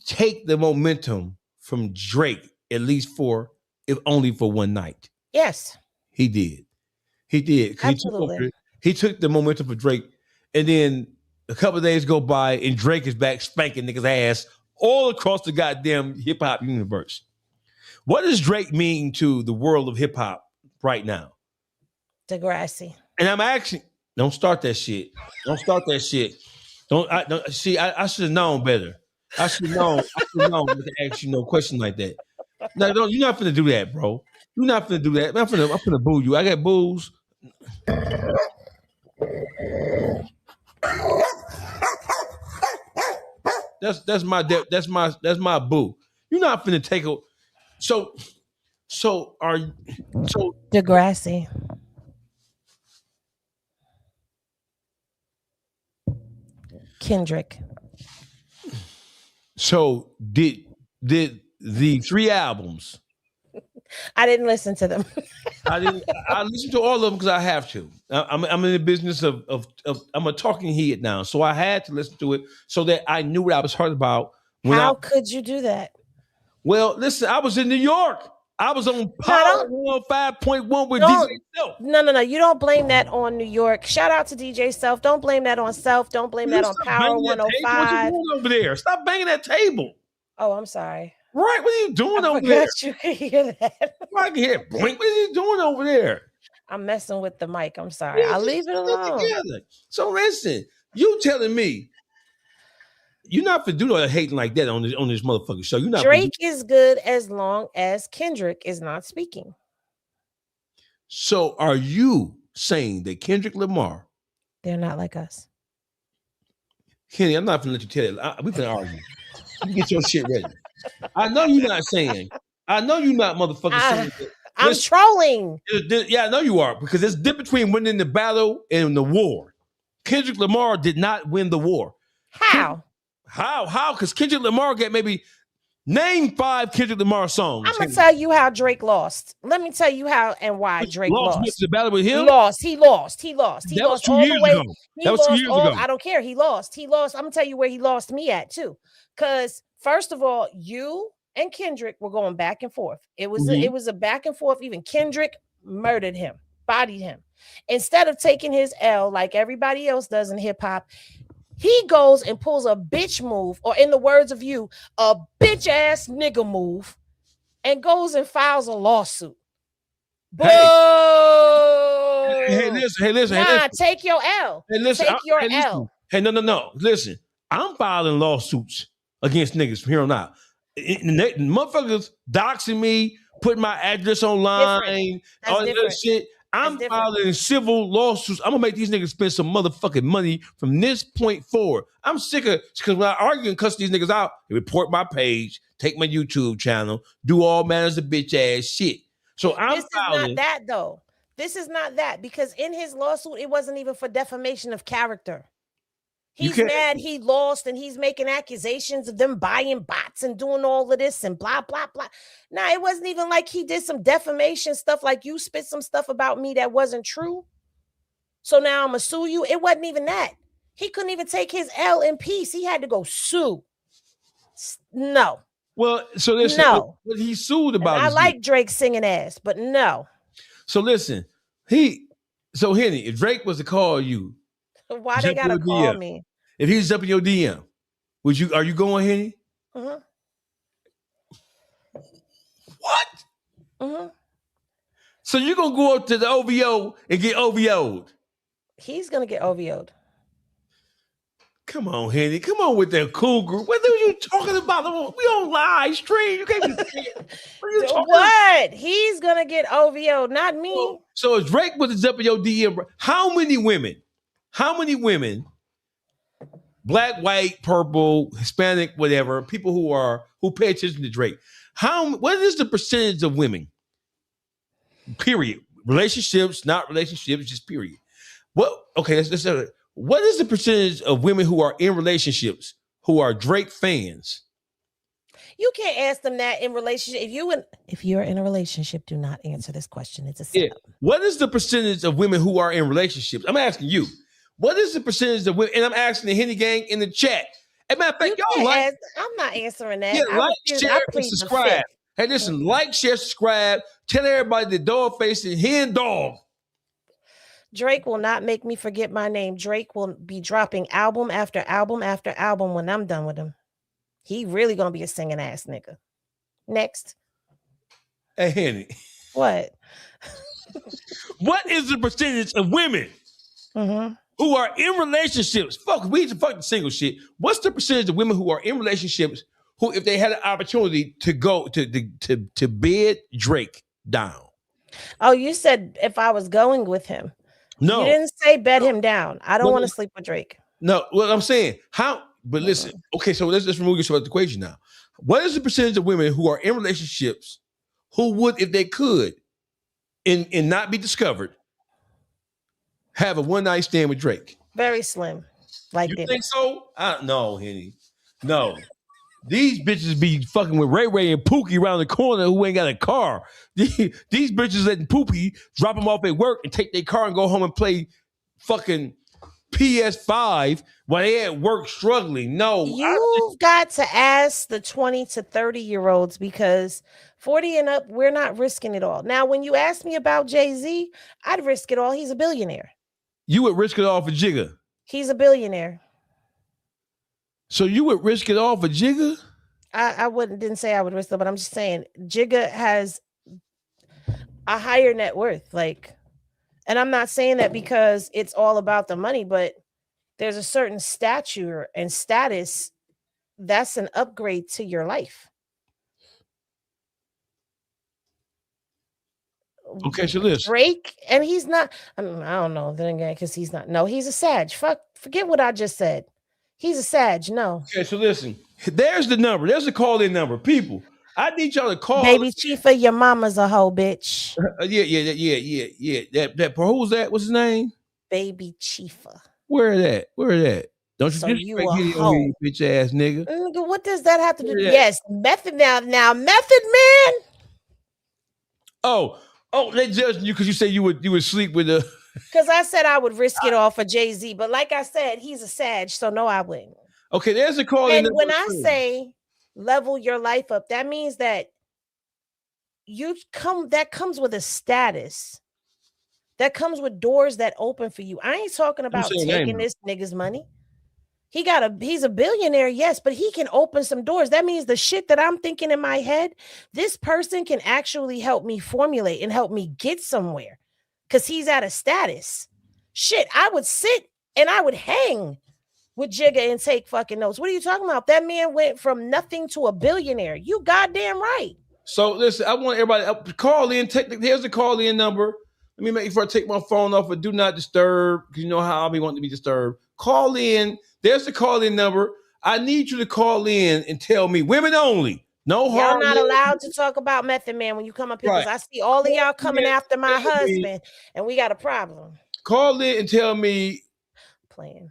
take the momentum from Drake, at least if only for one night? Yes. He did. Absolutely. He took the momentum for Drake, and then a couple of days go by, and Drake is back spanking niggas' ass all across the goddamn hip hop universe. What does Drake mean to the world of hip hop right now? Degrassi. And I'm asking, don't start that shit. Don't see. I should have known better. I should have known to ask you no question like that. No, you're not finna do that, bro. You're not finna do that. I'm finna boo you. I got boos. That's my boo. You're not finna take a. So Degrassi. Kendrick. So did the 3 albums? I didn't listen to them. I listened to all of them because I have to. I'm in the business of I'm a talking head now, so I had to listen to it so that I knew what I was heard about. How could you do that? Well, listen, I was in New York. I was on Power 105.1 with DJ Self. No. You don't blame that on New York. Shout out to DJ Self. Don't blame that on Self. Don't blame that on Power 105. What you doing over there? Stop banging that table. Oh, I'm sorry. Right, what are you doing over there? You can hear that. I can hear blink. What are you doing over there? I'm messing with the mic. I'm sorry. I'll leave it alone. Together. So listen, you telling me you're not for doing all that hating like that on this motherfucking show. You're not. Drake is good as long as Kendrick is not speaking. So are you saying that Kendrick Lamar? They're not like us. Kenny, I'm not gonna let you tell it. We can argue. You get your shit ready. I know you're not saying. I know you're not motherfucking saying that. I'm trolling. Yeah, I know you are, because there's a difference between winning the battle and the war. Kendrick Lamar did not win the war. How? How? Because Kendrick Lamar got maybe name 5 Kendrick Lamar songs. I'm gonna tell you how Drake lost. Let me tell you how and why Drake lost. The battle with him? He lost. He lost all the way. Ago. That was 2 years ago. I don't care. He lost. I'm gonna tell you where he lost me at too. Because first of all, you and Kendrick were going back and forth. It was a back and forth. Even Kendrick murdered him, bodied him. Instead of taking his L like everybody else does in hip hop, he goes and pulls a bitch move, or in the words of you, a bitch ass nigga move, and goes and files a lawsuit. Boo! Hey, listen. Nah, take your L. Take your L. Hey, no. Listen, I'm filing lawsuits against niggas from here on out. Motherfuckers doxing me, putting my address online, all that other shit. I'm filing civil lawsuits. I'm gonna make these niggas spend some motherfucking money from this point forward. I'm sick of, because when I argue and cuss these niggas out, they report my page, take my YouTube channel, do all manners of bitch ass shit. So This is not that though. This is not that, because in his lawsuit, it wasn't even for defamation of character. He's mad he lost, and he's making accusations of them buying bots and doing all of this and blah, blah, blah. Nah, it wasn't even like he did some defamation stuff, like you spit some stuff about me that wasn't true. So now I'm going to sue you. It wasn't even that. He couldn't even take his L in peace. He had to go sue. No. Well, so listen, no. What he sued about. I like Drake singing ass, but no. So listen, Henny, if Drake was to call you, why they gotta call me? If he's up in your DM, are you going, Henny? Mm-hmm. What? Mm-hmm. So you're gonna go up to the OVO and get OVO'd? He's gonna get OVO'd. Come on, Henny. Come on with that cool group. What are you talking about? We on live stream. You can't be what? He's gonna get OVO'd, not me. So if Drake was up in your DM, how many women, black, white, purple, Hispanic, whatever, people who pay attention to Drake, what is the percentage of women? Period. Relationships, not relationships, just period. Okay, let's what is the percentage of women who are in relationships who are Drake fans? You can't ask them that in relationship. If you're in a relationship, do not answer this question. It's a setup. Yeah. What is the percentage of women who are in relationships? I'm asking you. What is the percentage of women? And I'm asking the Henny gang in the chat. As a matter of fact, y'all I'm not answering that. Yeah, share, and subscribe. Hey, listen, like, share, subscribe. Tell everybody the Dawgface and Hen Dog. Drake will not make me forget my name. Drake will be dropping album after album after album when I'm done with him. He really gonna be a singing ass nigga. Next. Hey, Henny. What? What is the percentage of women who are in relationships? Fuck the single shit. What's the percentage of women who are in relationships who, if they had an opportunity to go to bed Drake down? Oh, you said if I was going with him. No, you didn't say bed him down. I don't want to sleep with Drake. No, what I'm saying, but listen, okay, so let's remove yourself out of the equation now. What is the percentage of women who are in relationships who would, if they could, and not be discovered, have a one-night stand with Drake? Very slim. Like you think so? No, Henny. No. These bitches be fucking with Ray Ray and Pookie around the corner who ain't got a car. These bitches letting Pookie drop them off at work and take their car and go home and play fucking PS5 while they at work struggling. No. You've got to ask the 20 to 30-year-olds, because 40 and up, we're not risking it all. Now, when you ask me about Jay-Z, I'd risk it all. He's a billionaire. You would risk it all for Jigga? He's a billionaire. So you would risk it all for Jigga? I didn't say I would risk it, but I'm just saying Jigga has a higher net worth. And I'm not saying that because it's all about the money, but there's a certain stature and status that's an upgrade to your life. Okay, so listen. Drake, and he's not. I don't know. Then again, because he's not. No, he's a Sag. Forget what I just said. He's a Sag. No. Okay, so listen. There's the number. There's the call-in number. People, I need y'all to call. Baby Chifa, your mama's a hoe, bitch. Yeah. That who's that? What's his name? Baby Chifa. Where that? Don't you So just you get a on hoe. here, you bitch ass nigga. Nigga, what does that have to do? Yeah. Yes, Method now, Method Man. Oh, they judging you because you said you would sleep with the. Because I said I would risk it all for Jay-Z, but like I said, he's a Sag, so no, I wouldn't. Okay, there's a call. And when I say level your life up, that means that that comes with a status. That comes with doors that open for you. I ain't talking about taking this nigga's money. He's a billionaire, yes, but he can open some doors. That means the shit that I'm thinking in my head, this person can actually help me formulate and help me get somewhere because he's at a status. Shit, I would sit and I would hang with Jigga and take fucking notes. What are you talking about? That man went from nothing to a billionaire. You goddamn right. So listen, I want everybody to call in. Here's the call-in number. Let me make sure I take my phone off of do not disturb because you know how I'll be wanting to be disturbed. Call in. There's the call-in number. I need you to call in and tell me, women only. No harm. Y'all not allowed to talk about Method Man when you come up here because I see all of y'all coming after my husband and we got a problem. Call in and tell me.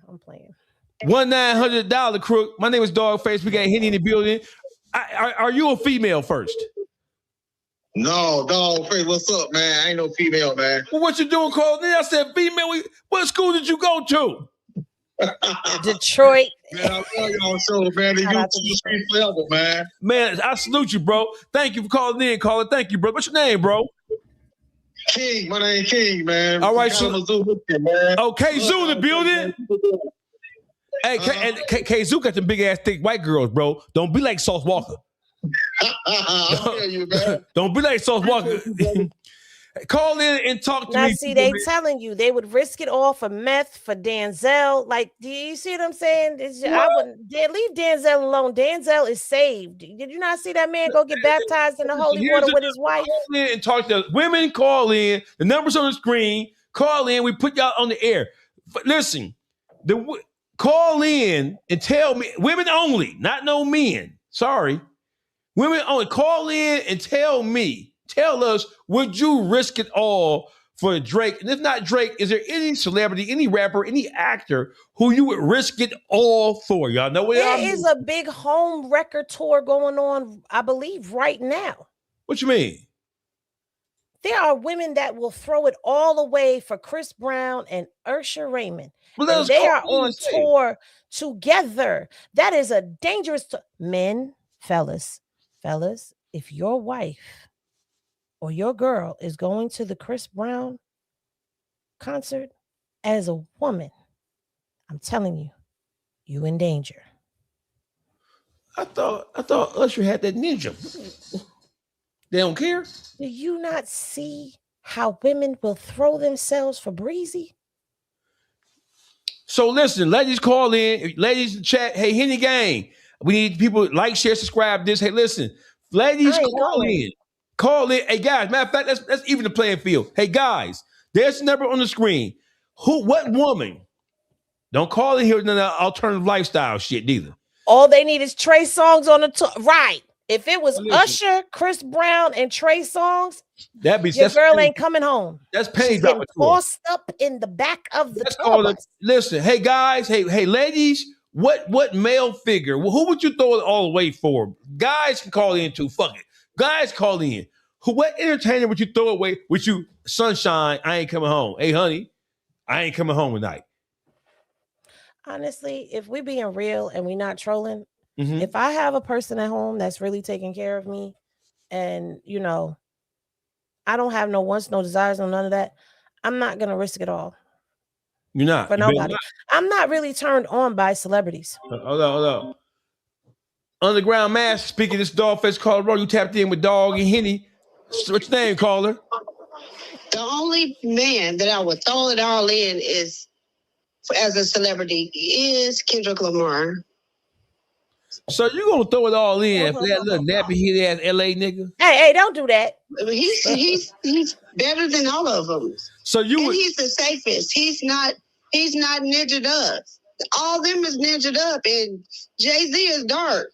I'm playing. $1-900 crook. My name is Dawgface. We got Henny in the building. Are you a female first? No, Dawgface. What's up, man? I ain't no female, man. Well, what you doing calling in? I said female. What school did you go to? Detroit. Man, I love y'all show, man. The YouTube street forever, man. Man, I salute you, bro. Thank you for calling in, caller. Thank you, bro. What's your name, bro? King. My name King, man. All right, so man. Okay, Zoo in the building. Hey, K-Zoo got them big ass thick white girls, bro. Don't be like Sauce Walker. Don't be like Sauce Walker. Call in and talk to me. Now, see, they telling you they would risk it all for meth, for Denzel. Like, do you see what I'm saying? I wouldn't leave Denzel alone. Denzel is saved. Did you not see that man go get baptized in the holy water with his wife? Call in and talk to women. Call in. The number's on the screen. Call in. We put y'all on the air. Listen, call in and tell me. Women only, not no men. Sorry, women only. Call in and tell me. Tell us, would you risk it all for Drake? And if not Drake, is there any celebrity, any rapper, any actor who you would risk it all for? Y'all know what there is a big home record tour going on, I believe, right now. What you mean? There are women that will throw it all away for Chris Brown and Usher Raymond. And they are on tour together. That is a dangerous men, fellas, if your wife or your girl is going to the Chris Brown concert as a woman, I'm telling you, you in danger. I thought Usher had that ninja. They don't care. Do you not see how women will throw themselves for Breezy? So listen, ladies, call in. Ladies, chat. Hey, Henny Gang. We need people like, share, subscribe. This. Hey, listen, ladies, call in. Call in. Hey, guys, matter of fact, let's even the playing field. Hey, guys, there's the number on the screen. What woman? Don't call in here with no alternative lifestyle shit, neither. All they need is Trey Songz on the tour. Right. If it was Usher, Chris Brown, and Trey Songz, your girl ain't coming home. That's pain. She's getting tossed up in the back of the tour bus. Listen, hey, guys, hey, ladies, what male figure? Who would you throw it all away for? Guys can call in too. Fuck it. Guys call in. What entertainer would you throw away with you? Sunshine, I ain't coming home. Hey, honey, I ain't coming home tonight. Honestly, if we being real and we not trolling, if I have a person at home that's really taking care of me and, you know, I don't have no wants, no desires, no none of that, I'm not going to risk it all. You're not? For nobody. I'm not really turned on by celebrities. Hold on. Underground Mask speaking. This Dawgface Calderon. You tapped in with Dog and Henny. What's your name, caller? The only man that I would throw it all in is, as a celebrity, is Kendrick Lamar. So you gonna throw it all in for that little nappy head ass LA nigga? Hey, don't do that. He's better than all of them. So you and he's the safest. He's not ninja'd up. All them is ninja'd up, and Jay-Z is dark.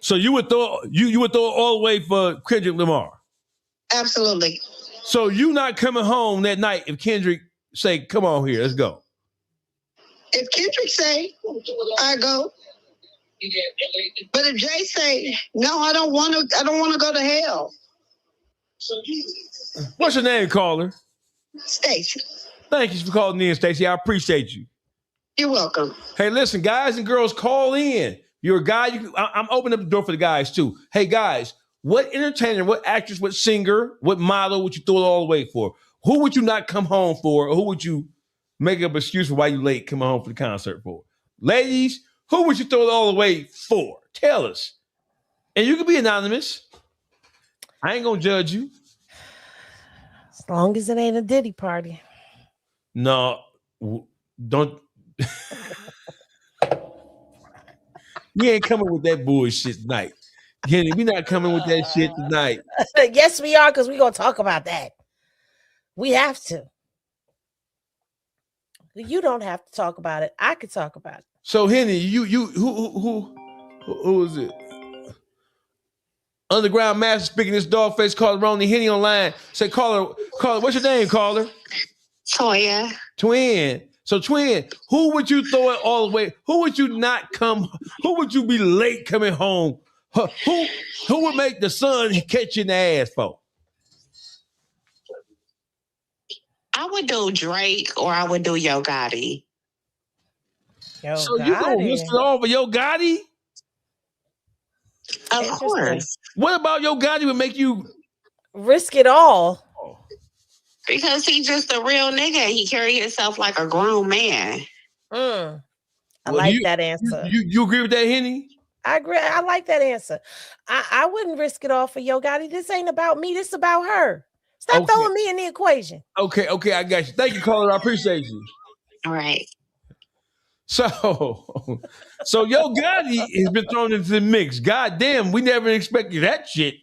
So you would throw it all the way for Kendrick Lamar? Absolutely. So you not coming home that night if Kendrick say, "Come on here, let's go." If Kendrick say, I go. But if Jay say, no, I don't want to go to hell. What's your name, caller? Stacey. Thank you for calling in, Stacey. I appreciate you. You're welcome. Hey, listen, guys and girls, call in. You're a guy. I'm opening up the door for the guys too. Hey, guys, what entertainer, what actress, what singer, what model would you throw it all away for? Who would you not come home for, or who would you make up an excuse for why you late coming home for the concert for? Ladies, who would you throw it all away for? Tell us. And you can be anonymous. I ain't gonna judge you. As long as it ain't a Diddy party. No, don't. You ain't coming with that bullshit tonight. Henny, we not coming with that shit tonight. Yes, we are, because we're going to talk about that. We have to. You don't have to talk about it. I could talk about it. So, Henny, who is it? Underground Master speaking this Dawgface Calderon, Henny online. Say, caller, what's your name, caller? Toya. Twin. So, Twin, who would you throw it all away? Who would you not come? Who would you be late coming home? Who would make the sun catch you in the ass for? I would do Drake or I would do Yo Gotti. So you gonna risk it all for Yo Gotti? Of course. What about Yo Gotti would make you risk it all? Because he's just a real nigga. He carry himself like a grown man. I like that answer. You agree with that, Henny? I agree. I like that answer. I wouldn't risk it all for Yo Gotti. This ain't about me. This is about her. Stop throwing me in the equation. Okay, I got you. Thank you, caller. I appreciate you. All right. So Yo Gotti has been thrown into the mix. God damn, we never expected that shit,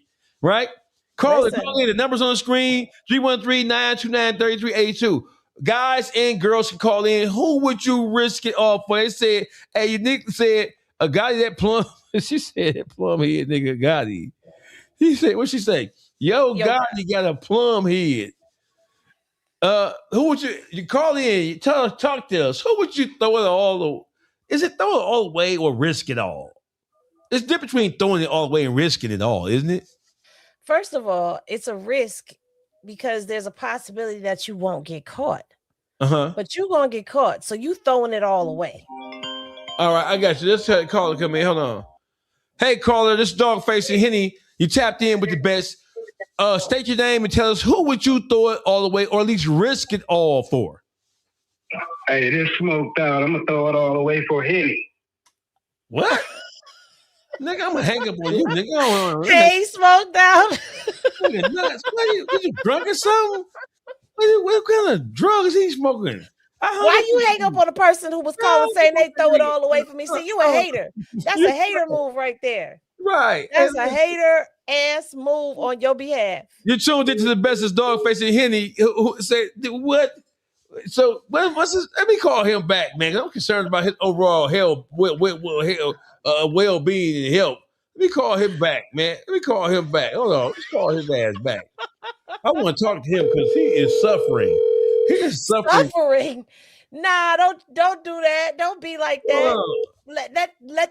right? Call in. The numbers on the screen, 313-929-3382. Guys and girls can call in. Who would you risk it all for? They said, hey, Nick said, a Gotti that plum. She said that plum head nigga Gotti. He said, what'd she say? Yo Gotti got a plum head. Who would you call in? Talk to us. Who would you throw it all? Is it throw it all away or risk it all? It's different between throwing it all away and risking it all, isn't it? First of all, it's a risk because there's a possibility that you won't get caught. But you're gonna get caught, so you throwing it all away. All right, I got you. Let's have a caller come in. Hold on. Hey, caller, this is Dawgface and Henny. You tapped in with the best. State your name and tell us who would you throw it all away or at least risk it all for? Hey, this smoked out. I'm gonna throw it all away for Henny. What? Nigga, I'm gonna hang up on you, nigga. Hey, smoked out. Nigga, nuts. What, you drunk or something? What kind of drugs he smoking? Why you hang up on a person who was calling saying they throw it all away for me? See, you a hater. That's a hater move right there. Right. That's a hater ass move on your behalf. You tuned into the best of Dawgface and Henny. Who say what? So what's this? Let me call him back, man. I'm concerned about his overall well-being and health. Let me call him back, man. Let me call him back. Hold on. Let's call his ass back. I want to talk to him because he is suffering. He is suffering. Nah, don't do that. Don't be like that. Let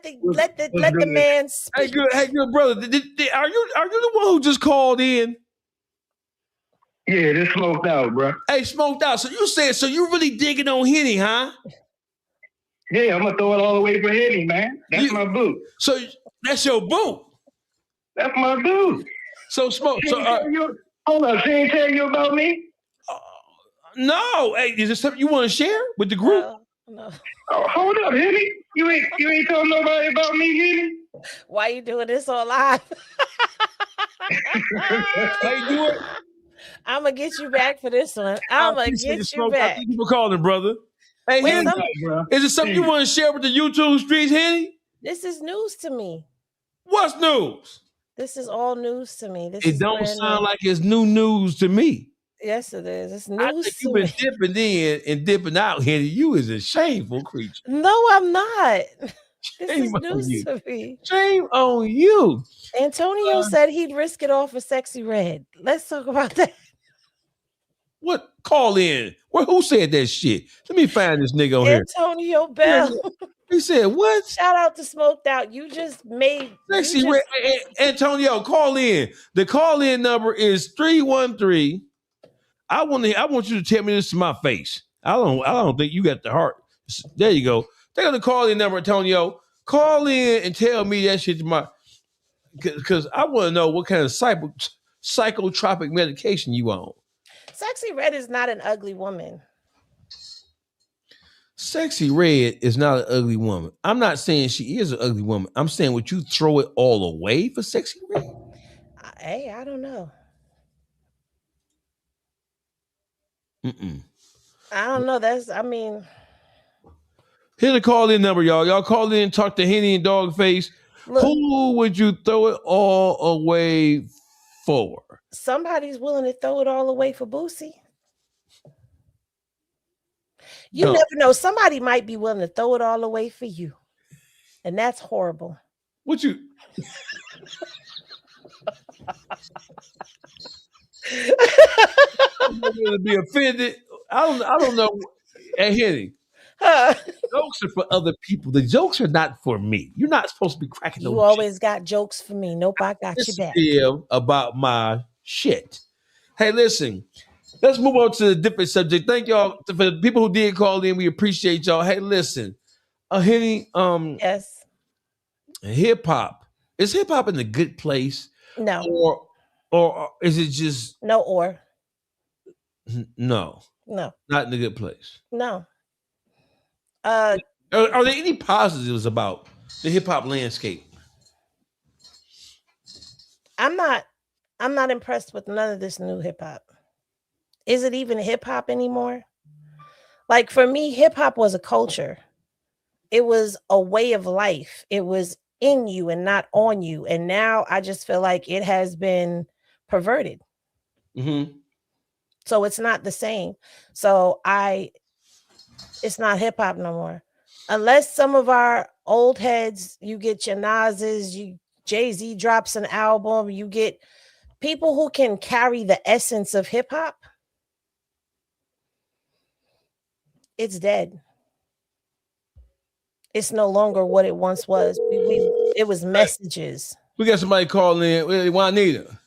the man speak. Hey, good brother. Are you the one who just called in? Yeah, this smoked out, bro. Hey, smoked out. So you said, so you really digging on Henny, huh? Yeah, I'm gonna throw it all away for Henny, man. That's my boo. So that's your boo. That's my boo. So smoke. Hold up, she ain't tell you about me? No. Hey, is there something you want to share with the group? No. Oh, hold up, Henny. You ain't told nobody about me, Henny. Why you doing this on live? How you doing? I'm gonna get you back for this one. I'm gonna get you back. Thank you for calling, brother. Hey, Henny, bro. is it something you want to share with the YouTube streets, Henny? This is news to me. What's news? This is all news to me. This It is don't sound like it's new news to me. Yes, it is. It's I news think to you've been me. dipping in and dipping out, Henny. You is a shameful creature. No, I'm not. This Shame is on news you. to me. Shame on you. Antonio said he'd risk it all for Sexy Red. Let's talk about that. What? Call in. Well, who said that shit? Let me find this nigga on here. Antonio Bell. He said, what? Shout out to Smoked Out. You just made Sexy Red. Antonio, call in. The call-in number is 313. I want you to tell me this to my face. I don't think you got the heart. There you go. They got the call-in number, Antonio. Call in and tell me that shit to my, because I want to know what kind of psychotropic medication you on. Sexy Red is not an ugly woman. Sexy Red is not an ugly woman. I'm not saying she is an ugly woman. I'm saying, would you throw it all away for Sexy Red? Hey, I don't know. I don't know. Here's the call-in number, y'all. Y'all call in and talk to Henny and Dawgface. Look, who would you throw it all away for? Somebody's willing to throw it all away for Boosie. You never know. Somebody might be willing to throw it all away for you. And that's horrible. What you... I'm going to be offended. I don't know. Hey, Henny. Jokes are for other people. The jokes are not for me. You're not supposed to be cracking those. You always got jokes for me. Nope, I got you back. About my shit. Hey, listen. Let's move on to a different subject. Thank y'all for the people who did call in. We appreciate y'all. Hey, listen. Henny, yes. Hip hop. Is hip hop in a good place? No. Or is it just no? No. Not in a good place. No. Are there any positives about the hip hop landscape? I'm not impressed with none of this new hip hop. Is it even hip hop anymore? Like for me, hip hop was a culture. It was a way of life. It was in you and not on you. And now I just feel like it has been perverted. Mm-hmm. So it's not the same. So it's not hip hop no more. Unless some of our old heads, you get your Nas's, Jay-Z drops an album, you get people who can carry the essence of hip hop. It's dead. It's no longer what it once was. It was messages. We got somebody calling in. Juanita.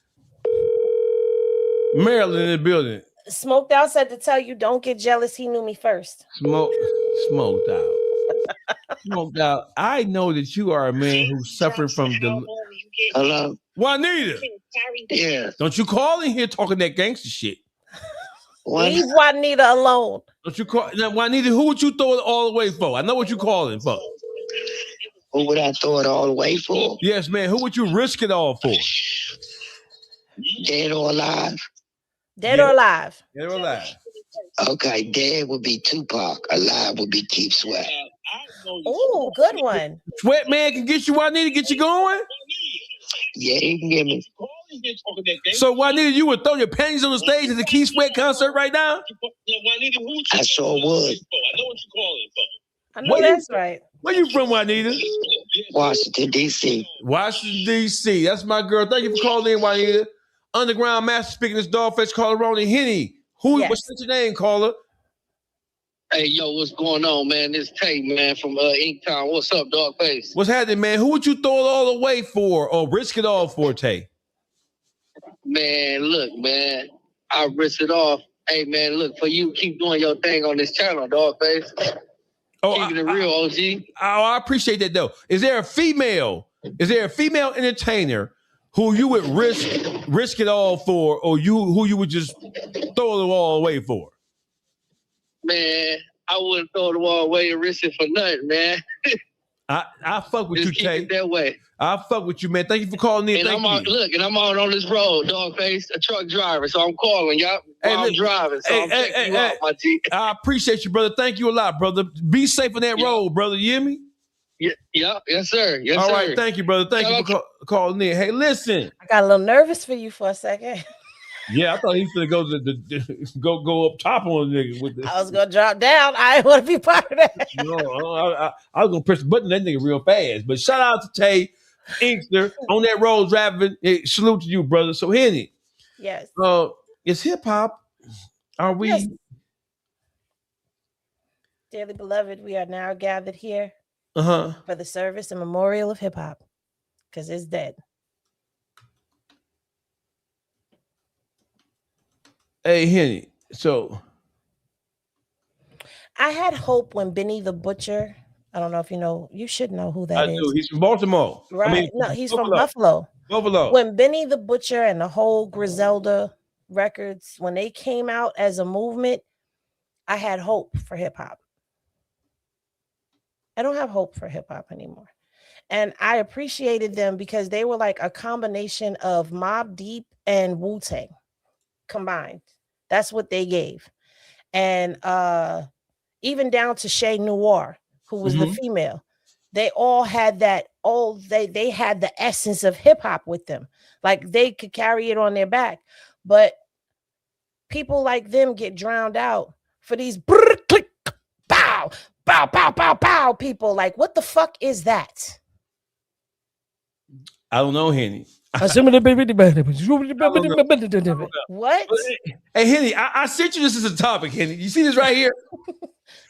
Maryland in the building. Smoked Out said to tell you, don't get jealous. He knew me first. Smoked out. Smoked out. I know that you are a man who's suffering from Hello? Juanita. Yeah. Don't you call in here talking that gangster shit. Leave Juanita alone. Don't you call now, Juanita? Who would you throw it all away for? I know what you're calling for. Who would I throw it all away for? Yes, man. Who would you risk it all for? Dead or alive? Dead or alive? Dead or alive. Okay, dead would be Tupac. Alive would be Keith Sweat. Oh, good one. Sweat man can get you, Juanita, get you going? Yeah, he can get me. So, Juanita, you would throw your panties on the stage at the Keith Sweat concert right now? I sure would. I know that's right. Where you from, Juanita? Washington, D.C. Washington, D.C. That's my girl. Thank you for calling in, Juanita. Underground Master speaking this Dawgface Calderon and Henny. What's your name, caller? Hey, yo, what's going on, man? This Tay, man, from Inktown. What's up, Dawgface? What's happening, man? Who would you throw it all away for or risk it all for, Tay? Man, look, man, I risk it off. Hey, man, look, for you, keep doing your thing on this channel, Dawgface. Keeping it real, OG. I appreciate that, though. Is there a female entertainer who you would risk it all for, or who you would just throw it all away for? Man, I wouldn't throw the wall away and risk it for nothing, man. I fuck with just you, Tay. Keep it that way. I fuck with you, man. Thank you for calling in. And I'm out on this road, Dawgface, a truck driver, so I'm calling y'all. while I'm driving. So I'm checking you out, my G. I appreciate you, brother. Thank you a lot, brother. Be safe on that road, brother. You hear me? Yeah, yes, sir. Yes, All sir. right, thank you, brother. Thank you for calling in. Hey, listen. I got a little nervous for you for a second. Yeah, I thought he was gonna go up top on the nigga with this. I was gonna drop down. I didn't want to be part of that. No, I was gonna press the button on that nigga real fast. But shout out to Tay Inkster on that road driving. Hey, salute to you, brother. So Henny. Yes. It's hip hop. Are we? Yes. Dearly beloved, we are now gathered here for the service and memorial of hip hop because it's dead. Hey, Henny. So I had hope when Benny the Butcher. I don't know if you know. You should know who that is. I do. He's from Baltimore. Right? I mean, no, he's from Buffalo. Buffalo. When Benny the Butcher and the whole Griselda records, when they came out as a movement, I had hope for hip hop. I don't have hope for hip hop anymore. And I appreciated them because they were like a combination of Mobb Deep and Wu-Tang combined. That's what they gave. And even down to Shay Noir, who was the female, they all had that, they had the essence of hip hop with them. Like they could carry it on their back. But people like them get drowned out for these click, bow, bow, bow, bow, bow people. Like, what the fuck is that? I don't know, Henny. What? Hey, Henny, I sent you this as a topic, Henny. You see this right here?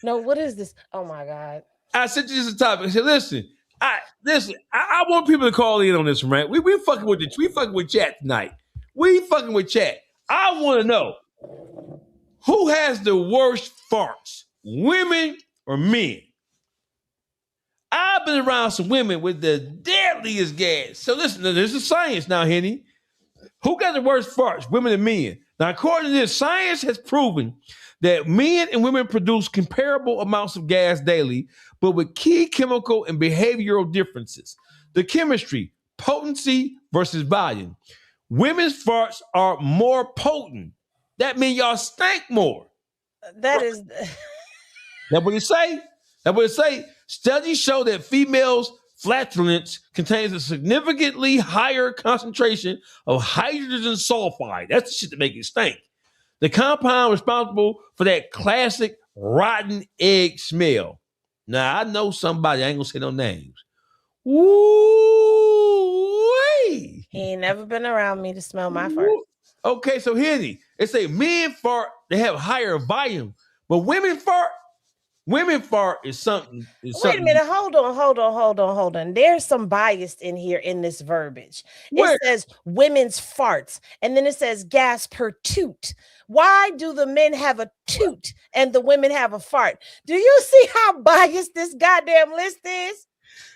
No, what is this? Oh my God. I sent you this as a topic. I said, listen, I want people to call in on this, right? We fucking with chat tonight. We fucking with chat. I want to know who has the worst farts, women or men? I've been around some women with the deadliest gas. So listen, there's a science now, Henny. Who got the worst farts, women and men? Now, according to this, science has proven that men and women produce comparable amounts of gas daily, but with key chemical and behavioral differences. The chemistry, potency versus volume. Women's farts are more potent. That means y'all stink more. That is... That's what it say. That's what it say. Studies show that females' flatulence contains a significantly higher concentration of hydrogen sulfide. That's the shit that makes it stink. The compound responsible for that classic rotten egg smell. Now, I know somebody, I ain't gonna say no names. Woo-wee. He ain't never been around me to smell my fart. Okay, so Henny, they say men fart, they have higher volume, but women fart is something. Wait a minute, hold on. There's some bias in here in this verbiage. It says women's farts, and then it says gas per toot. Why do the men have a toot and the women have a fart? Do you see how biased this goddamn list is?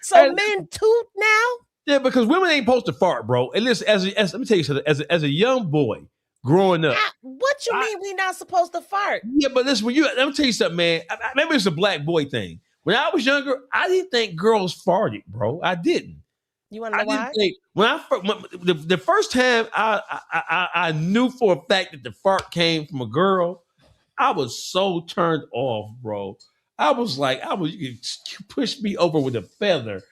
So men toot now? Yeah, because women ain't supposed to fart, bro. And listen, let me tell you something. As a young boy growing up, what you mean we not supposed to fart? Yeah, but listen, let me tell you something, man. Maybe it's a black boy thing. When I was younger, I didn't think girls farted, bro. I didn't. You want to know why? The first time I knew for a fact that the fart came from a girl, I was so turned off, bro. I was like, you pushed me over with a feather.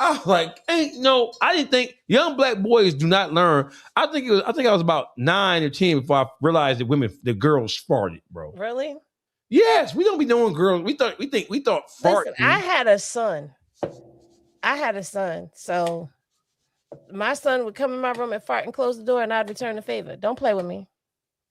I was like, I didn't think young black boys do not learn. I think I was about 9 or 10 before I realized that the girls farted, bro. Really? Yes, we don't be knowing girls. We thought farting. Listen, I had a son. So my son would come in my room and fart and close the door, and I'd return the favor. Don't play with me.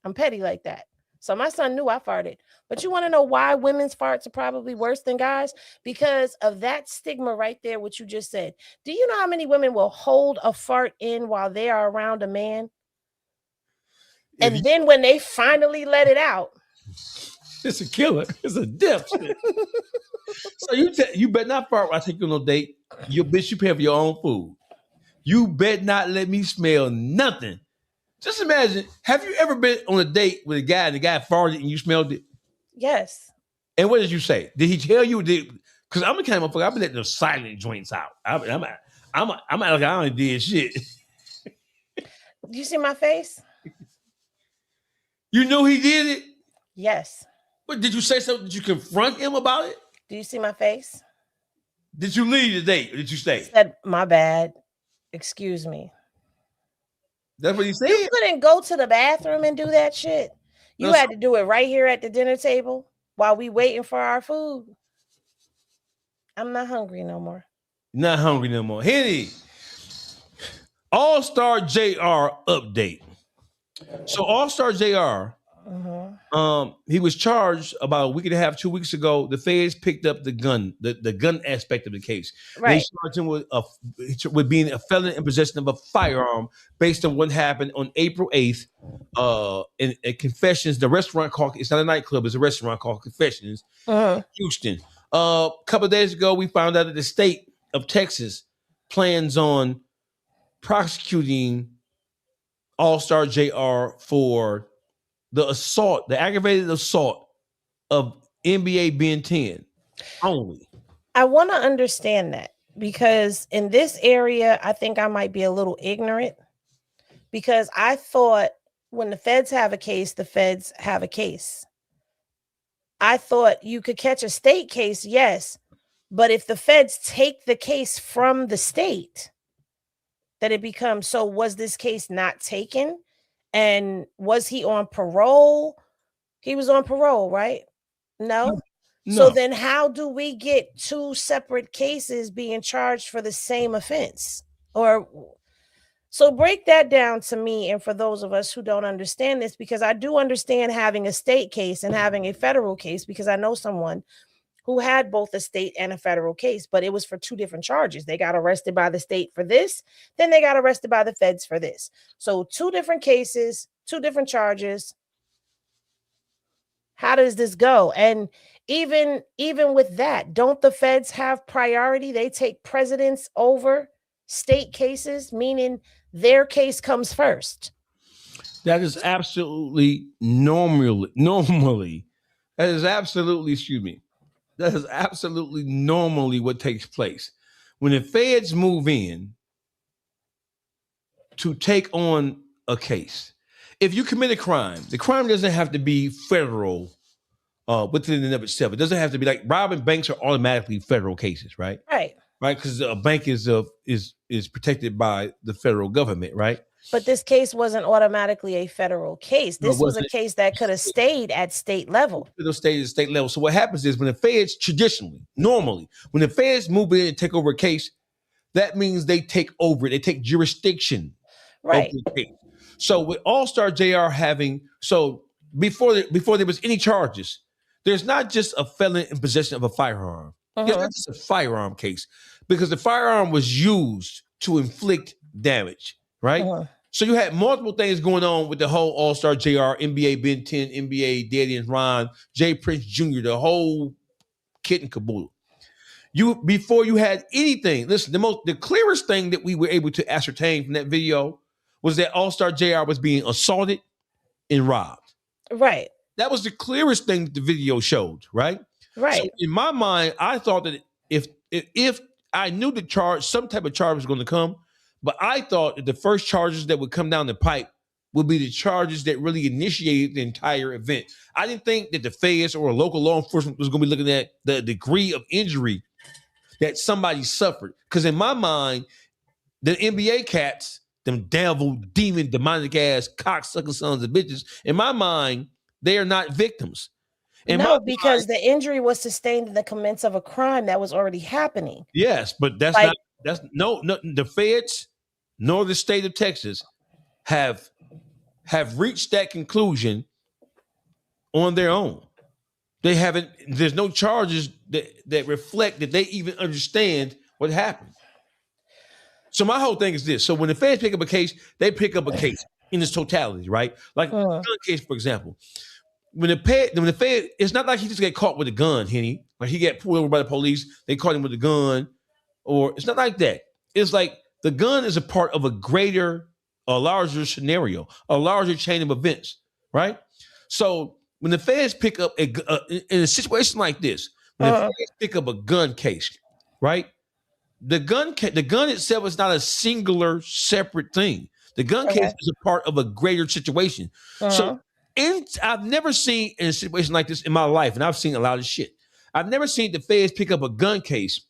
I'm petty like that. So my son knew I farted. But you want to know why women's farts are probably worse than guys? Because of that stigma right there, what you just said. Do you know how many women will hold a fart in while they are around a man? And then when they finally let it out, it's a killer. It's a dip. So you better not fart when I take you on no date. You pay for your own food. You better not let me smell nothing. Just imagine, have you ever been on a date with a guy and the guy farted and you smelled it? Yes. And what did you say? Did he tell you? Because I'm the kind of motherfucker, I've been letting those silent joints out. I'm like I don't did shit. Do you see my face? You knew he did it? Yes. But did you say something? Did you confront him about it? Do you see my face? Did you leave the date? Or did you stay? Said, my bad. Excuse me. That's what he said. You couldn't go to the bathroom and do that shit. You had to do it right here at the dinner table while we waiting for our food. I'm not hungry no more. Not hungry no more. Henny, AllStar Jr. update. So AllStar Jr. He was charged about a week and a half, 2 weeks ago. The feds picked up the gun, the gun aspect of the case. Right. They charged him with being a felon in possession of a firearm based on what happened on April 8th. In Confessions, the restaurant called, it's not a nightclub, it's a restaurant called Confessions, Houston. A couple of days ago, we found out that the state of Texas plans on prosecuting AllStar Jr. for the assault, the aggravated assault of NBA Ben 10 only. I want to understand that because in this area, I think I might be a little ignorant because I thought when the feds have a case, the feds have a case. I thought you could catch a state case, yes, but if the feds take the case from the state, that it becomes, so was this case not taken? And was he on parole? He was on parole, right? No? So then how do we get two separate cases being charged for the same offense? Or so break that down to me and for those of us who don't understand this, because I do understand having a state case and having a federal case, because I know someone who had both a state and a federal case, but it was for two different charges. They got arrested by the state for this, then they got arrested by the feds for this. So two different cases, two different charges. How does this go? And even with that, don't the feds have priority? They take precedence over state cases, meaning their case comes first. That is absolutely normally. That is absolutely, excuse me. That is absolutely normally what takes place. When the feds move in to take on a case, if you commit a crime, the crime doesn't have to be federal within and of itself. It doesn't have to be like robbing banks are automatically federal cases, right? Right. Right, because a bank is protected by the federal government, right? But this case wasn't automatically a federal case. This was a case that could have stayed at state level. It stayed at state level. So what happens is when the feds normally, when the feds move in and take over a case, that means they take over it. They take jurisdiction. Right. Over the case. So with AllStar Jr. having, so before there was any charges, there's not just a felon in possession of a firearm. It's not just a firearm case because the firearm was used to inflict damage, right? So you had multiple things going on with the whole AllStar Jr., NBA Ben 10, NBA DeadEnd Ron, Jay Prince Jr., the whole kit and caboodle. Before you had anything, listen, the clearest thing that we were able to ascertain from that video was that AllStar Jr. was being assaulted and robbed. Right. That was the clearest thing that the video showed, right? Right. So in my mind, I thought that if I knew the charge, some type of charge was going to come, but I thought that the first charges that would come down the pipe would be the charges that really initiated the entire event. I didn't think that the feds or local law enforcement was going to be looking at the degree of injury that somebody suffered. Because in my mind, the NBA cats, them devil, demon, demonic ass, cocksucking sons of bitches, in my mind, they are not victims. No, because the injury was sustained in the commence of a crime that was already happening. Yes, but that's no, the feds nor the state of Texas have reached that conclusion on their own. They haven't, there's no charges that reflect that they even understand what happened. So my whole thing is this. So when the feds pick up a case, they pick up a case in its totality, right? Like the gun case, for example. When the fed, it's not like he just got caught with a gun, Henny. Like he got pulled over by the police, they caught him with a gun, or it's not like that. It's like the gun is a part of a larger scenario, a larger chain of events, right? So when the feds pick up in a situation like this, when the feds pick up a gun case, right? The gun itself is not a singular, separate thing. The gun case is a part of a greater situation. So I've never seen in a situation like this in my life, and I've seen a lot of shit. I've never seen the feds pick up a gun case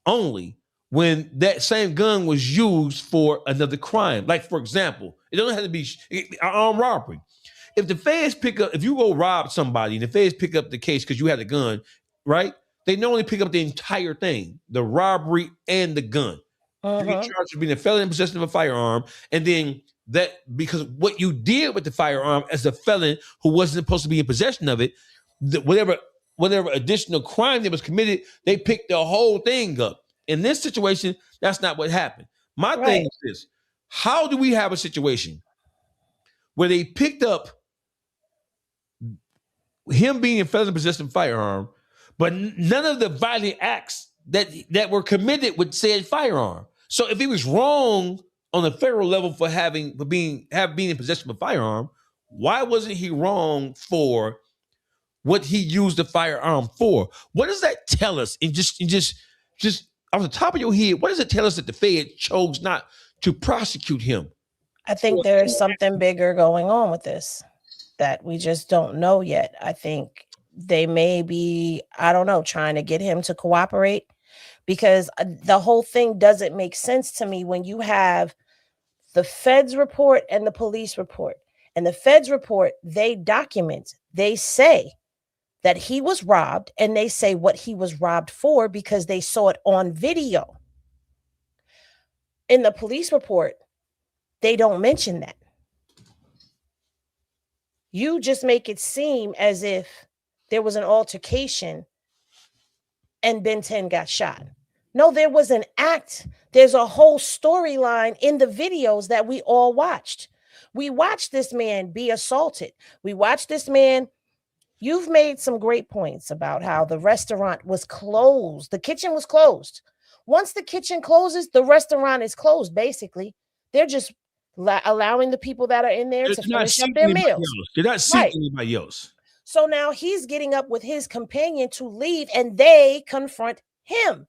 only when that same gun was used for another crime. Like, for example, it doesn't have to be armed robbery. If you go rob somebody and the feds pick up the case because you had a gun, right? They normally pick up the entire thing, the robbery and the gun. You get charged for being a felon in possession of a firearm, and then that because what you did with the firearm as a felon who wasn't supposed to be in possession of it, whatever additional crime that was committed, they picked the whole thing up. In this situation, that's not what happened. My thing is this: how do we have a situation where they picked up him being in felon in possession of a firearm, but none of the violent acts that were committed with said firearm? So if he was wrong on the federal level for being in possession of a firearm, why wasn't he wrong for what he used the firearm for? What does that tell us? And just off the top of your head, what does it tell us that the Fed chose not to prosecute him? I think there's something bigger going on with this that we just don't know yet. I think they may be, I don't know, trying to get him to cooperate, because the whole thing doesn't make sense to me when you have the feds report and the police report. And the feds report, they document, they say that he was robbed, and they say what he was robbed for because they saw it on video. In the police report, they don't mention that. You just make it seem as if there was an altercation and Ben 10 got shot. No, there was an act. There's a whole storyline in the videos that we all watched. We watched this man be assaulted. We watched this man. You've made some great points about how the restaurant was closed. The kitchen was closed. Once the kitchen closes, the restaurant is closed, basically. They're just allowing the people that are in there to finish up their meals. They're not seeing anybody else. So now he's getting up with his companion to leave, and they confront him.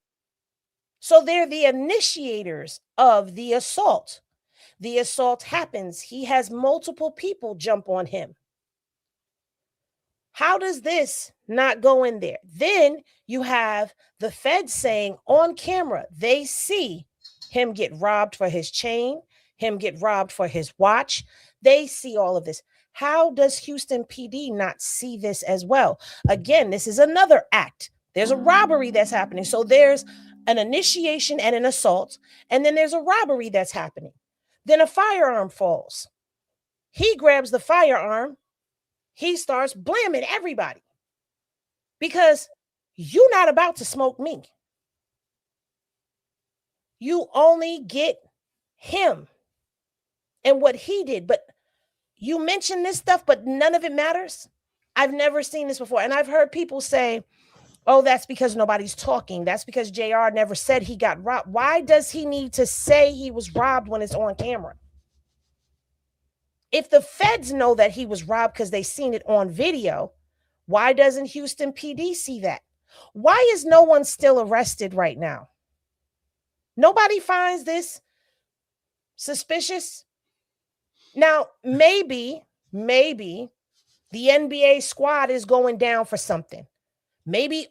So they're the initiators of the assault. The assault happens. He has multiple people jump on him. How does this not go in there? Then you have the feds saying on camera, they see him get robbed for his chain, him get robbed for his watch. They see all of this. How does Houston PD not see this as well? Again, this is another act. There's a robbery that's happening. So there's an initiation and an assault, and then there's a robbery that's happening. Then a firearm falls. He grabs the firearm. He starts blaming everybody because you're not about to smoke me. You only get him and what he did. But you mention this stuff, but none of it matters. I've never seen this before. And I've heard people say, oh, that's because nobody's talking. That's because JR never said he got robbed. Why does he need to say he was robbed when it's on camera? If the feds know that he was robbed because they seen it on video, why doesn't Houston PD see that? Why is no one still arrested right now? Nobody finds this suspicious. Now, maybe the NBA squad is going down for something. Maybe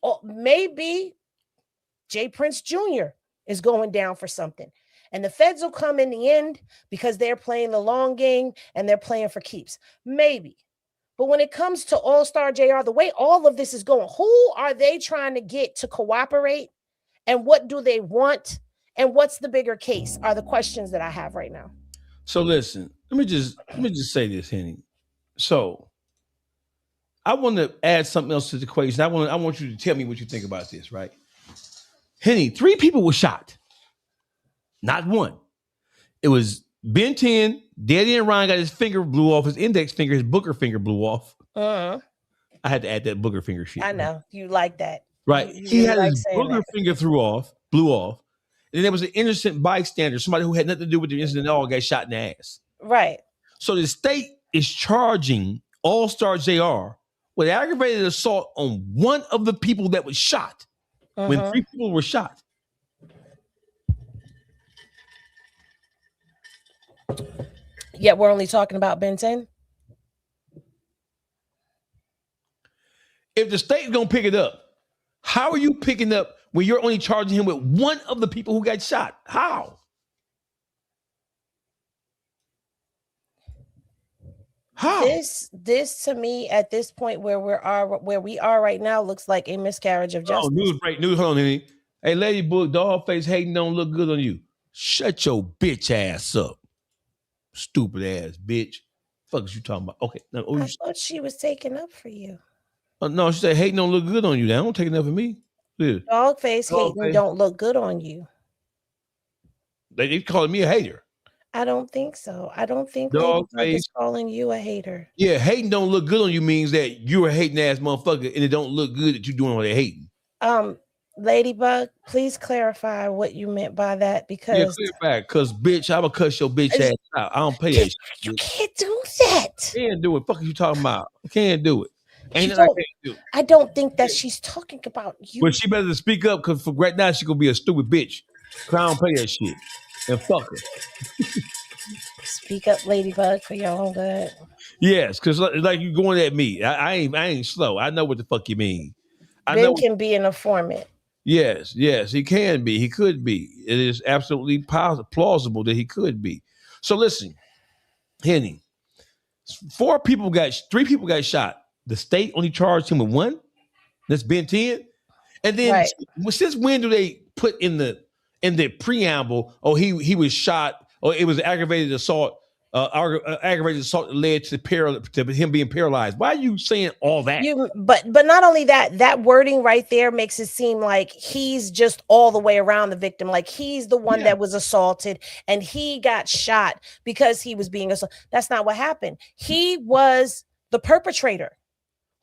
J. Prince Jr. is going down for something. And the feds will come in the end because they're playing the long game and they're playing for keeps. Maybe. But when it comes to AllStar Jr., the way all of this is going, who are they trying to get to cooperate? And what do they want? And what's the bigger case are the questions that I have right now. So listen, let me just say this, Henny. So I want to add something else to the equation. I want you to tell me what you think about this, right? Henny, 3 people were shot. Not one. It was Ben 10, DeadEnd Ron got his finger blew off, his index finger, his booger finger blew off. I had to add that booger finger shit. I know. You like that. Right. He had like his booger that. finger blew off. And then there was an innocent bystander, somebody who had nothing to do with the incident at all, got shot in the ass. Right. So the state is charging AllStar Jr. with aggravated assault on one of the people that was shot when 3 people were shot. Yet we're only talking about Ben 10. If the state is gonna pick it up, how are you picking up when you're only charging him with one of the people who got shot? How? How? This to me at this point where we are right now looks like a miscarriage of justice. Oh, news break. Hold on, Henny. Hey, Ladybug, Dawgface hating don't look good on you. Shut your bitch ass up. Stupid ass bitch. Fuck is you talking about? Okay. Now, I thought she was taking up for you. No, she said hating don't look good on you. That don't take enough of me. Yeah. Dawgface hating don't look good on you. They calling me a hater. I don't think so. I don't think Dawgface is calling you a hater. Yeah, hating don't look good on you means that you're a hating ass motherfucker, and it don't look good that you're doing all that hating. Ladybug, please clarify what you meant by that, because bitch, I'ma cuss your bitch ass out. I don't pay that shit. You can't do that. Can't do it. Fuck you talking about? Can't do it. Ain't I can't do. I don't think that she's talking about you. But she better speak up, because for right now she gonna be a stupid bitch. Cause I don't pay that shit. And fuck her. Speak up, Ladybug, for your own good. Yes, because like you going at me. I ain't slow. I know what the fuck you mean. Ben can be an informant. Yes, he can be. He could be. It is absolutely plausible that he could be. So listen, Henny, 3 people got shot. The state only charged him with 1. That's Ben 10. And then since when do they put in the preamble? Oh, he was shot, or it was aggravated assault. Aggravated assault led to him being paralyzed. Why are you saying all that? But not only that wording right there makes it seem like he's just all the way around the victim, like he's the one that was assaulted and he got shot because he was being assaulted. That's not what happened. He was the perpetrator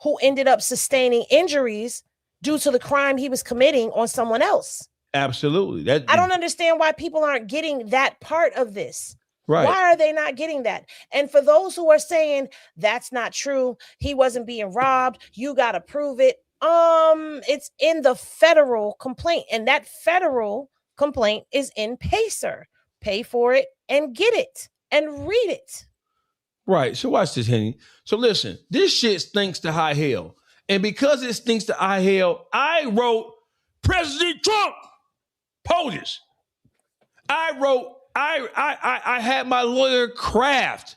who ended up sustaining injuries due to the crime he was committing on someone else. Absolutely. I don't understand why people aren't getting that part of this. Right. Why are they not getting that? And for those who are saying that's not true, he wasn't being robbed, you got to prove it. It's in the federal complaint, and that federal complaint is in Pacer. Pay for it and get it and read it. Right. So watch this, Henny. So listen, this shit stinks to high hell. And because it stinks to high hell, I wrote President Trump. POTUS. I had my lawyer craft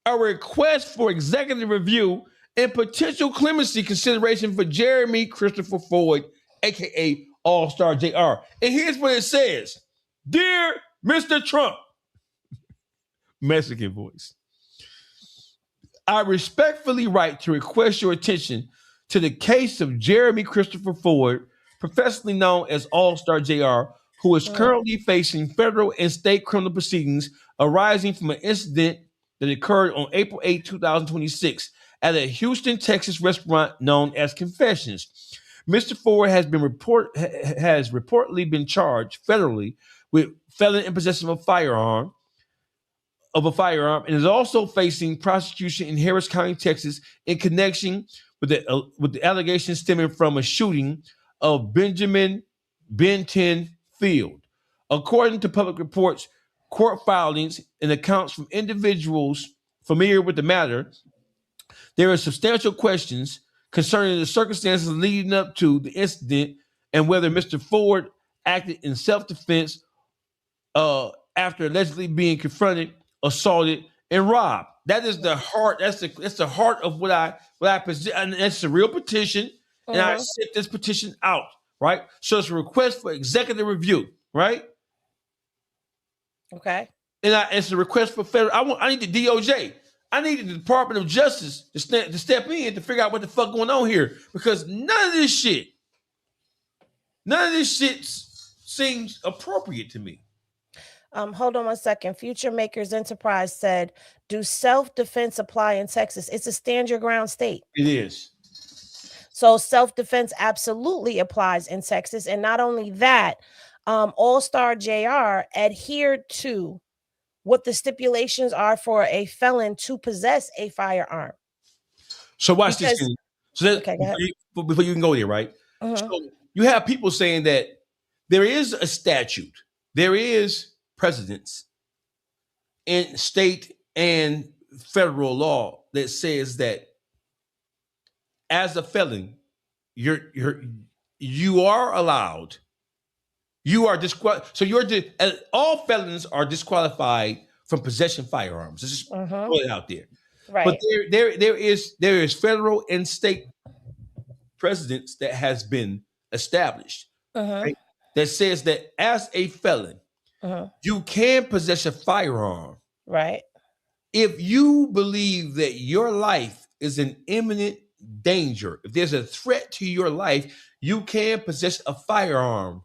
a request for executive review and potential clemency consideration for Jeremy Christopher Ford, aka AllStar Jr. And here's what it says. Dear Mr. Trump, Mexican voice, I respectfully write to request your attention to the case of Jeremy Christopher Ford, professionally known as AllStar Jr., who is currently facing federal and state criminal proceedings arising from an incident that occurred on April 8, 2026 at a Houston, Texas restaurant known as Confessions. Mr. Ford has reportedly been charged federally with felon in possession of a firearm, and is also facing prosecution in Harris County, Texas, in connection with the allegations stemming from a shooting of Benjamin Ben 10 Field. According to public reports, court filings, and accounts from individuals familiar with the matter, there are substantial questions concerning the circumstances leading up to the incident and whether Mr. Ford acted in self-defense after allegedly being confronted, assaulted, and robbed. That is the heart. That's the heart of what I present, and it's a real petition. And I sent this petition out, right? So it's a request for executive review, right? Okay. And it's a request for federal. I need the DOJ. I need the Department of Justice to step in to figure out what the fuck going on here, because none of this shit seems appropriate to me. Hold on 1 second. Future Makers Enterprise said, do self-defense apply in Texas? It's a stand your ground state. It is. So self-defense absolutely applies in Texas. And not only that, AllStar Jr. adhered to what the stipulations are for a felon to possess a firearm. So watch this. So before you can go there, right? Mm-hmm. So you have people saying that there is a statute, there is precedents in state and federal law that says that as a felon, you are allowed. You are disqualified. So all felons are disqualified from possession firearms. This is put it out there. Right. But there is federal and state precedents that has been established right, that says that as a felon, you can possess a firearm. Right. If you believe that your life is in imminent danger, if there's a threat to your life, you can possess a firearm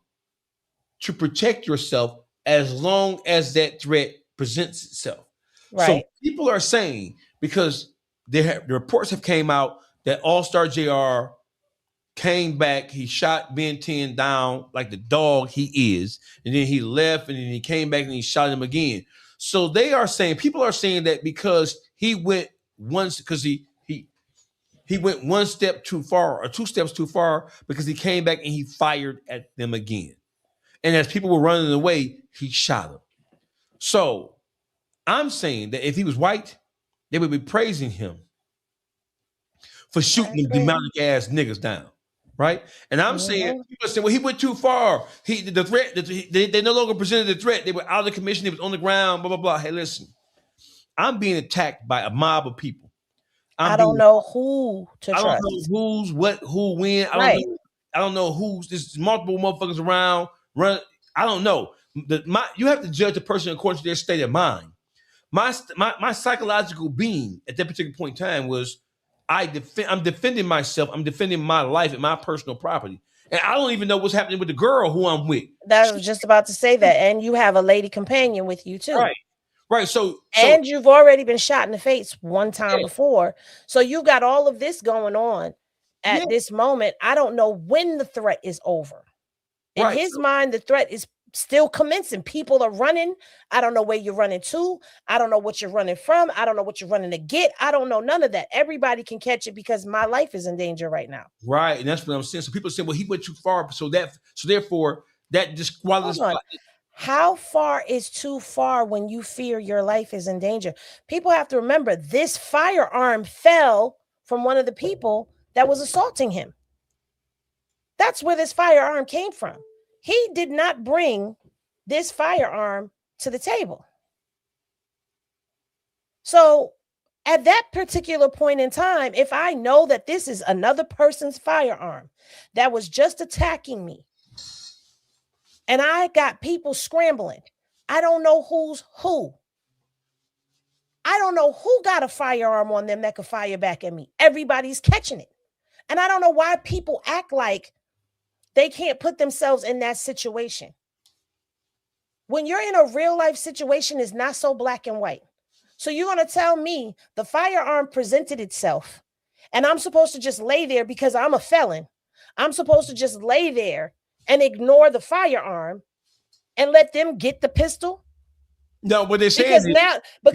to protect yourself as long as that threat presents itself. Right. So people are saying, because the reports have came out that AllStar Jr. came back, he shot Ben 10 down like the dog he is, and then he left, and then he came back and he shot him again. So they are saying, people are saying that because he went once, because he went one step too far or two steps too far, because he came back and he fired at them again. And as people were running away, he shot them. So I'm saying that if he was white, they would be praising him for shooting them demonic ass niggas down. Right? And I'm saying, people say, well, he went too far. The threat, they no longer presented the threat. They were out of the commission. They was on the ground, blah, blah, blah. Hey, listen, I'm being attacked by a mob of people. I don't know who to trust. I don't know who's what, who, when. I don't know who's, there's multiple motherfuckers around. I don't know. You have to judge a person according to their state of mind. My psychological being at that particular point in time was, I'm defending myself. I'm defending my life and my personal property. And I don't even know what's happening with the girl who I'm with. I was just about to say that. And you have a lady companion with you too. Right. So and you've already been shot in the face one time before. So you got all of this going on at this moment. I don't know when the threat is over. In his mind, the threat is still commencing. People are running. I don't know where you're running to. I don't know what you're running from. I don't know what you're running to get. I don't know none of that. Everybody can catch it because my life is in danger right now. Right. And that's what I'm saying. So people say, well, he went too far. So therefore that disqualifies. How far is too far when you fear your life is in danger? People have to remember this firearm fell from one of the people that was assaulting him. That's where this firearm came from. He did not bring this firearm to the table. So at that particular point in time, if I know that this is another person's firearm that was just attacking me, and I got people scrambling, I don't know who's who. I don't know who got a firearm on them that could fire back at me. Everybody's catching it. And I don't know why people act like they can't put themselves in that situation. When you're in a real life situation, it's not so black and white. So you're going to tell me the firearm presented itself and I'm supposed to just lay there because I'm a felon. I'm supposed to just lay there and ignore the firearm and let them get the pistol? No, what they're saying but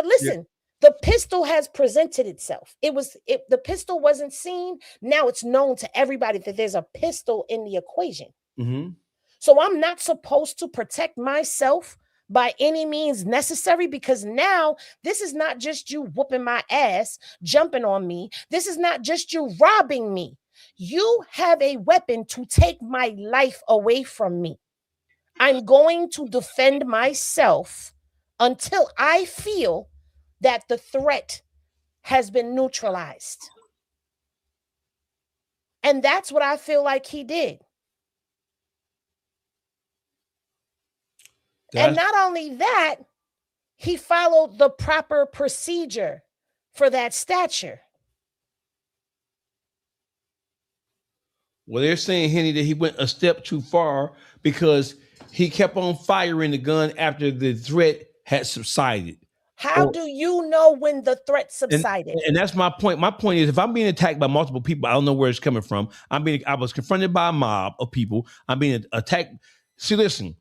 listen, the pistol has presented itself. The pistol wasn't seen. Now it's known to everybody that there's a pistol in the equation. Mm-hmm. So I'm not supposed to protect myself by any means necessary, because now this is not just you whooping my ass, jumping on me. This is not just you robbing me. You have a weapon to take my life away from me. I'm going to defend myself until I feel that the threat has been neutralized. And that's what I feel like he did. And not only that, he followed the proper procedure for that stature. Well, they're saying, Henny, that he went a step too far because he kept on firing the gun after the threat had subsided. How do you know when the threat subsided? And that's my point. My point is, if I'm being attacked by multiple people, I don't know where it's coming from. I was confronted by a mob of people. I'm being attacked. See, listen,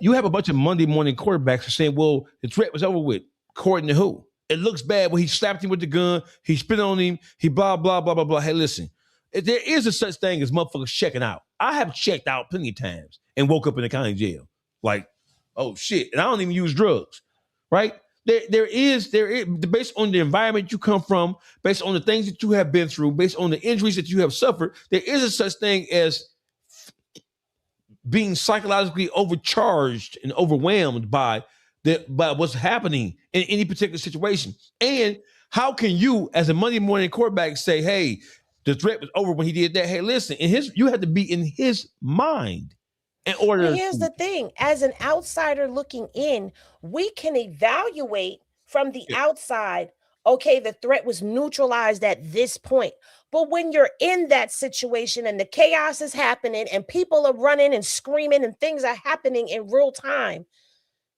you have a bunch of Monday morning quarterbacks saying, well, the threat was over with. According to who? It looks bad when he slapped him with the gun. He spit on him. He blah, blah, blah, blah, blah. Hey, listen, there is a such thing as motherfuckers checking out. I have checked out plenty of times and woke up in the county jail. Like, oh, shit. And I don't even use drugs, right? There is based on the environment you come from, based on the things that you have been through, based on the injuries that you have suffered, there is a such thing as being psychologically overcharged and overwhelmed by what's happening in any particular situation. And how can you, as a Monday morning quarterback, say, "Hey, the threat was over when he did that"? Hey, listen, you have to be in his mind in order. But here's the thing: as an outsider looking in, we can evaluate from the outside. Okay, the threat was neutralized at this point. But when you're in that situation and the chaos is happening and people are running and screaming and things are happening in real time,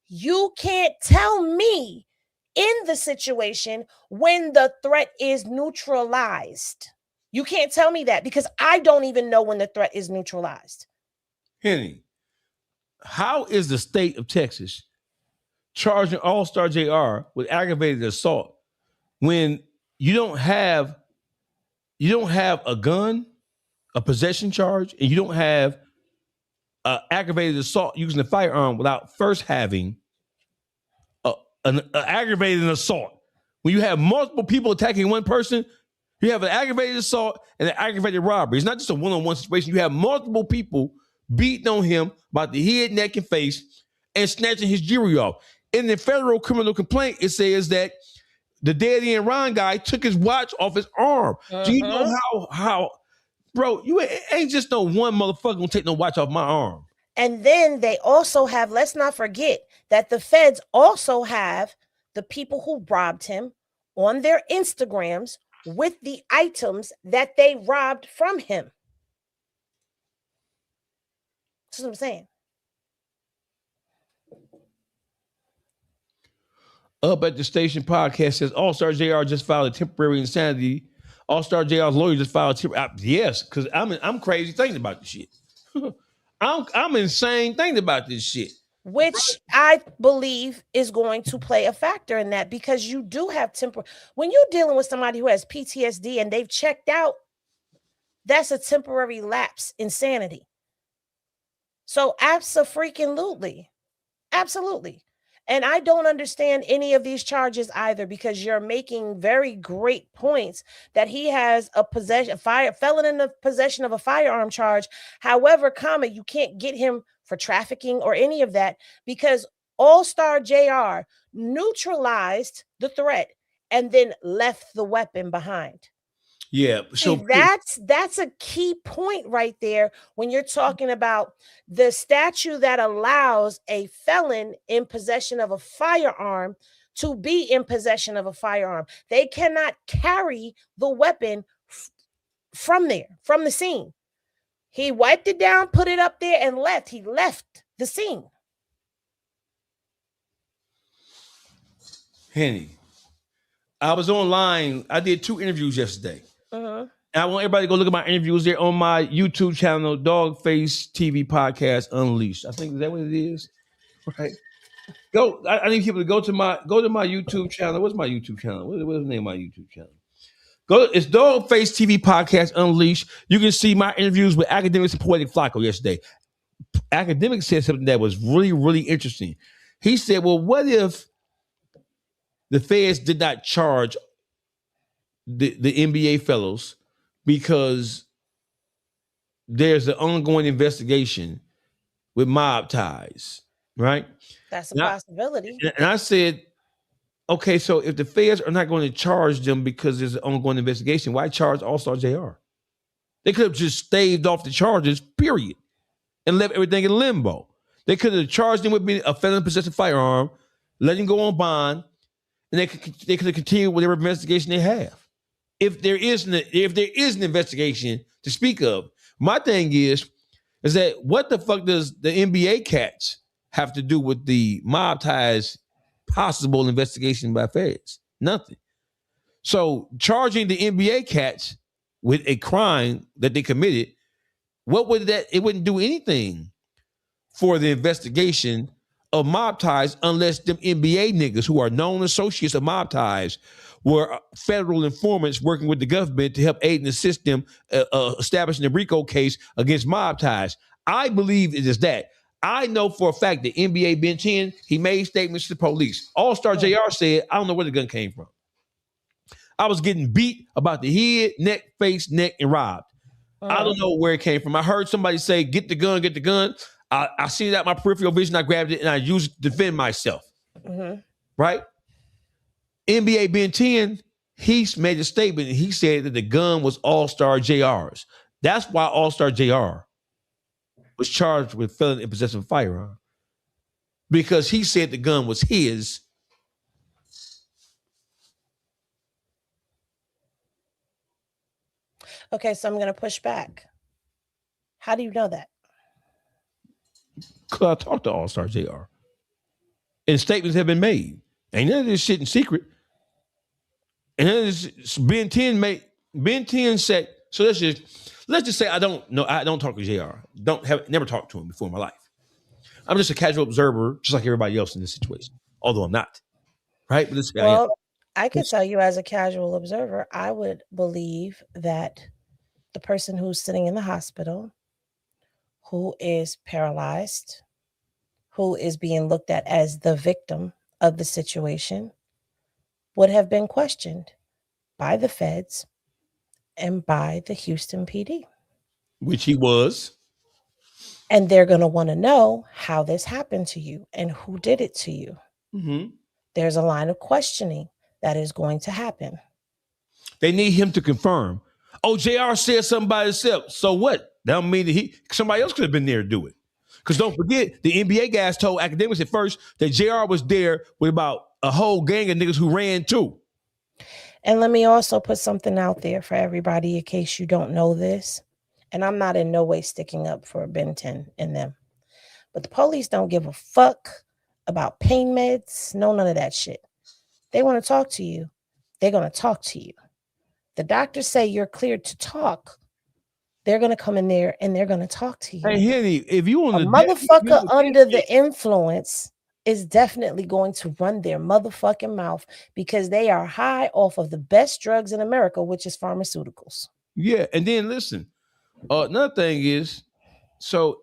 you can't tell me in the situation when the threat is neutralized. You can't tell me that because I don't even know when the threat is neutralized. Henny, how is the state of Texas charging AllStar Jr. with aggravated assault when you don't have a gun, a possession charge, and you don't have aggravated assault using a firearm without first having an aggravated assault? When you have multiple people attacking one person, you have an aggravated assault and an aggravated robbery. It's not just a one-on-one situation. You have multiple people beating on him about the head, neck, and face and snatching his jewelry off. In the federal criminal complaint, it says that the DeadEnd Ron guy took his watch off his arm. Do you know how, bro, you ain't just no one motherfucker gonna take no watch off my arm. And then they also have, let's not forget that the feds also have the people who robbed him on their Instagrams with the items that they robbed from him. That's what I'm saying. Up at the Station podcast says AllStar Jr. just filed a temporary insanity. AllStar Jr.'s lawyer just filed a temporary. Yes, because I'm crazy thinking about this shit. I'm insane thinking about this shit. Which I believe is going to play a factor in that because you do have when you're dealing with somebody who has PTSD and they've checked out, that's a temporary lapse in sanity. So absolutely. And I don't understand any of these charges either because you're making very great points that he has a felon in the possession of a firearm charge. However, you can't get him for trafficking or any of that because AllStar Jr. neutralized the threat and then left the weapon behind. Yeah, so that's a key point right there when you're talking about the statute that allows a felon in possession of a firearm to be in possession of a firearm. They cannot carry the weapon from the scene. He wiped it down, put it up there, and left. He left the scene. Henny, I was online. I did 2 interviews yesterday. Uh-huh. And I want everybody to go look at my interviews. They're on my YouTube channel, Dawgface TV Podcast Unleashed. I think is that what it is, right? Go. I need people to go to my YouTube channel. What's my YouTube channel? What's the name of my YouTube channel? It's Dawgface TV Podcast Unleashed. You can see my interviews with Academics and Poetic Flacco yesterday. Academic said something that was really, really interesting. He said, "Well, what if the feds did not charge the NBA fellows because there's an ongoing investigation with mob ties, right?" That's a possibility. And I said, okay, so if the feds are not going to charge them because there's an ongoing investigation, why charge AllStar Jr.? They could have just staved off the charges, period, and left everything in limbo. They could have charged him with being a felon in possession of a firearm, let him go on bond, and they could have continued whatever investigation they have. If there is an investigation to speak of, my thing is that what the fuck does the NBA cats have to do with the mob ties possible investigation by feds? Nothing. So charging the NBA cats with a crime that they committed, it wouldn't do anything for the investigation of mob ties unless them NBA niggas who are known associates of mob ties were federal informants working with the government to help aid and assist them establishing the RICO case against mob ties. I believe it is that. I know for a fact that NBA Ben 10, he made statements to the police. AllStar Jr. said, I don't know where the gun came from. I was getting beat about the head, neck, face, neck, and robbed. I don't know where it came from. I heard somebody say, get the gun, get the gun. I seen it at my peripheral vision. I grabbed it and I used it to defend myself. Right? NBA Ben 10, he made a statement and he said that the gun was AllStar Jr's. That's why AllStar Jr. was charged with felony in possession of a firearm. Because he said the gun was his. Okay, so I'm going to push back. How do you know that? Because I talked to AllStar Jr. And statements have been made. Ain't none of this shit in secret. And then Ben 10 said, so let's just say I don't talk to JR. Never talked to him before in my life. I'm just a casual observer, just like everybody else in this situation. Although I'm not. Right? But I could tell you as a casual observer, I would believe that the person who's sitting in the hospital, who is paralyzed, who is being looked at as the victim of the situation, would have been questioned by the feds and by the Houston PD. Which he was. And they're going to want to know how this happened to you and who did it to you. There's a line of questioning that is going to happen. They need him to confirm. Oh, JR said something by himself. So what? That don't mean that somebody else could have been there to do it. Because don't forget, the NBA guys told academics at first that JR was there with about a whole gang of niggas who ran too. And let me also put something out there for everybody in case you don't know this. And I'm not in no way sticking up for Ben 10 and them. But the police don't give a fuck about pain meds. No, none of that shit. They want to talk to you. They're going to talk to you. The doctors say you're cleared to talk. They're going to come in there and they're going to talk to you. Hey, Henny, if you on a motherfucker under the influence is definitely going to run their motherfucking mouth because they are high off of the best drugs in America, which is pharmaceuticals. Yeah, and then listen, another thing is, so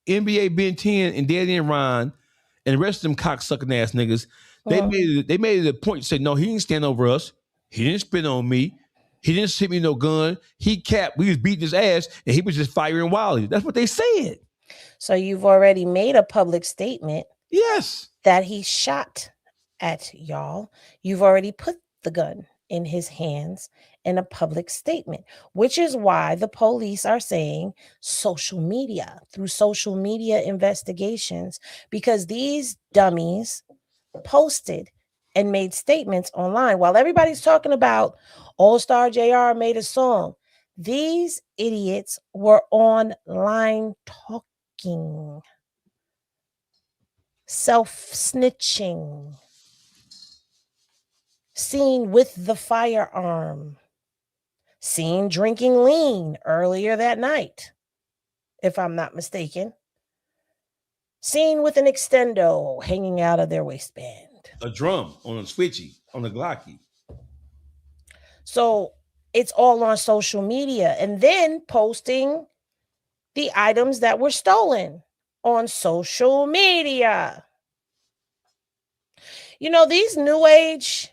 NBA Ben 10 and DeadEnd Ron and the rest of them cocksucking ass niggas, they made it a point to say, no, he didn't stand over us. He didn't spit on me. He didn't hit me no gun. He capped. We was beating his ass, and he was just firing wildly. That's what they said. So you've already made a public statement. Yes. That he shot at y'all. You've already put the gun in his hands in a public statement, which is why the police are saying social media, through social media investigations, because these dummies posted and made statements online while everybody's talking about AllStar Jr. made a song. These idiots were online talking, self-snitching, seen with the firearm, seen drinking lean earlier that night, if I'm not mistaken, seen with an extendo hanging out of their waistband. A drum on a switchy, on a Glocky. So it's all on social media and then posting the items that were stolen on social media. You know, these new age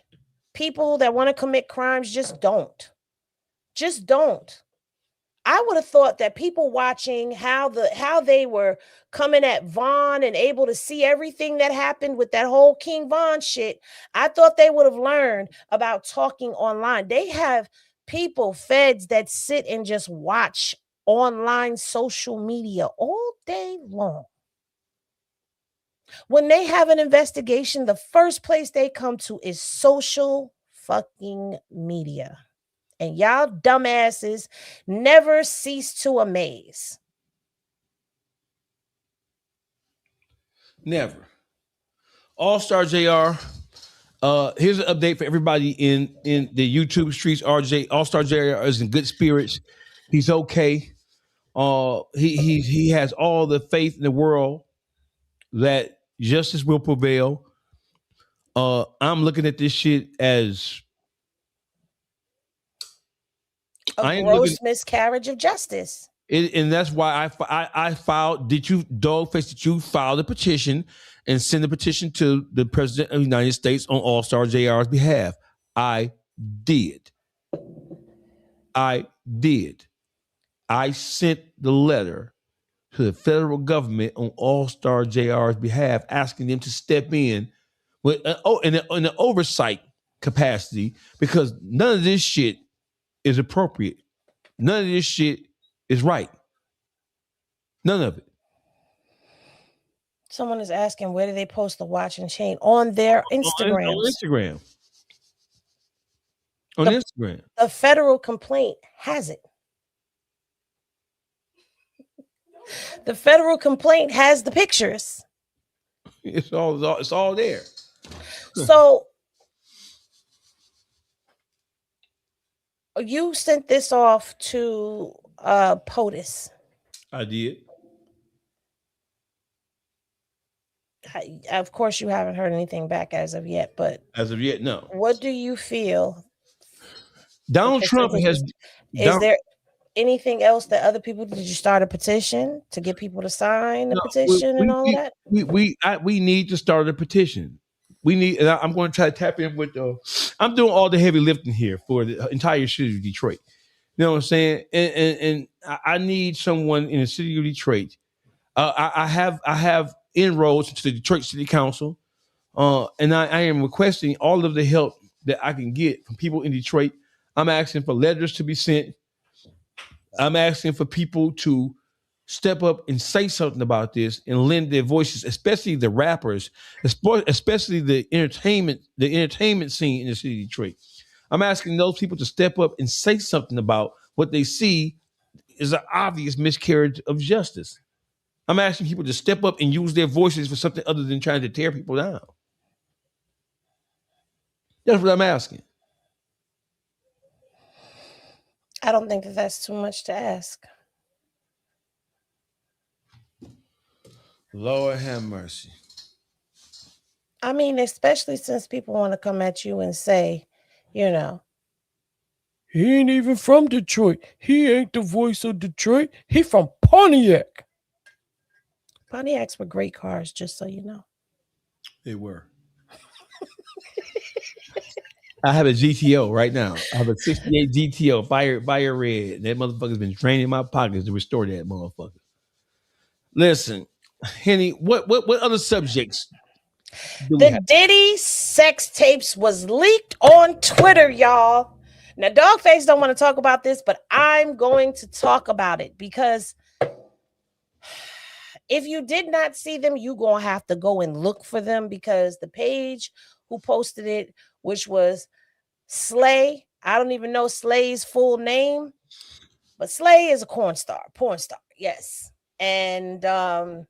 people that want to commit crimes just don't. Just don't. I would have thought that people watching how they were coming at Von and able to see everything that happened with that whole King Von shit, I thought they would have learned about talking online. They have people, feds, that sit and just watch online social media all day long. When they have an investigation, the first place they come to is social fucking media. And y'all dumbasses never cease to amaze. Never. AllStar Jr. Here's an update for everybody in the YouTube streets. AllStar Jr. is in good spirits. He's okay. He has all the faith in the world that justice will prevail. I'm looking at this shit as a gross miscarriage of justice. And that's why I filed. Did you, Dawgface? Did you file the petition and send the petition to the President of the United States on AllStar Jr's behalf? I did. I sent the letter to the federal government on AllStar Jr's behalf, asking them to step in with in an oversight capacity, because none of this shit is appropriate. None of this shit is right. None of it. Someone is asking, where do they post the watch and chain? On their Instagrams. On Instagram. On Instagram. The federal complaint has it. The federal complaint has the pictures. It's all there. So you sent this off to POTUS. I did. Of course, you haven't heard anything back as of yet, but as of yet, no. What do you feel? Donald Trump has. Is there anything else that other people? Did you start a petition to get people to sign the petition and all that? We need to start a petition. We need. And I'm going to try to tap in with. I'm doing all the heavy lifting here for the entire city of Detroit. You know what I'm saying? And I need someone in the city of Detroit. I have inroads into the Detroit City Council, and I am requesting all of the help that I can get from people in Detroit. I'm asking for letters to be sent. I'm asking for people to step up and say something about this and lend their voices, especially the rappers, especially the entertainment scene in the city of Detroit. I'm asking those people to step up and say something about what they see is an obvious miscarriage of justice. I'm asking people to step up and use their voices for something other than trying to tear people down. That's what I'm asking. I don't think that's too much to ask. Lord have mercy. I mean, especially since people want to come at you and say, you know, he ain't even from Detroit. He ain't the voice of Detroit. He from Pontiac. Pontiacs were great cars, just so you know. They were. I have a GTO right now. I have a 68 GTO, fire red. That motherfucker's been draining my pockets to restore that motherfucker. Listen, Henny, what other subjects? The Diddy sex tapes was leaked on Twitter, y'all. Now, Dawgface don't want to talk about this, but I'm going to talk about it because if you did not see them, you're going to have to go and look for them, because the page who posted it, which was Slay, I don't even know Slay's full name, but Slay is a porn star, yes. And the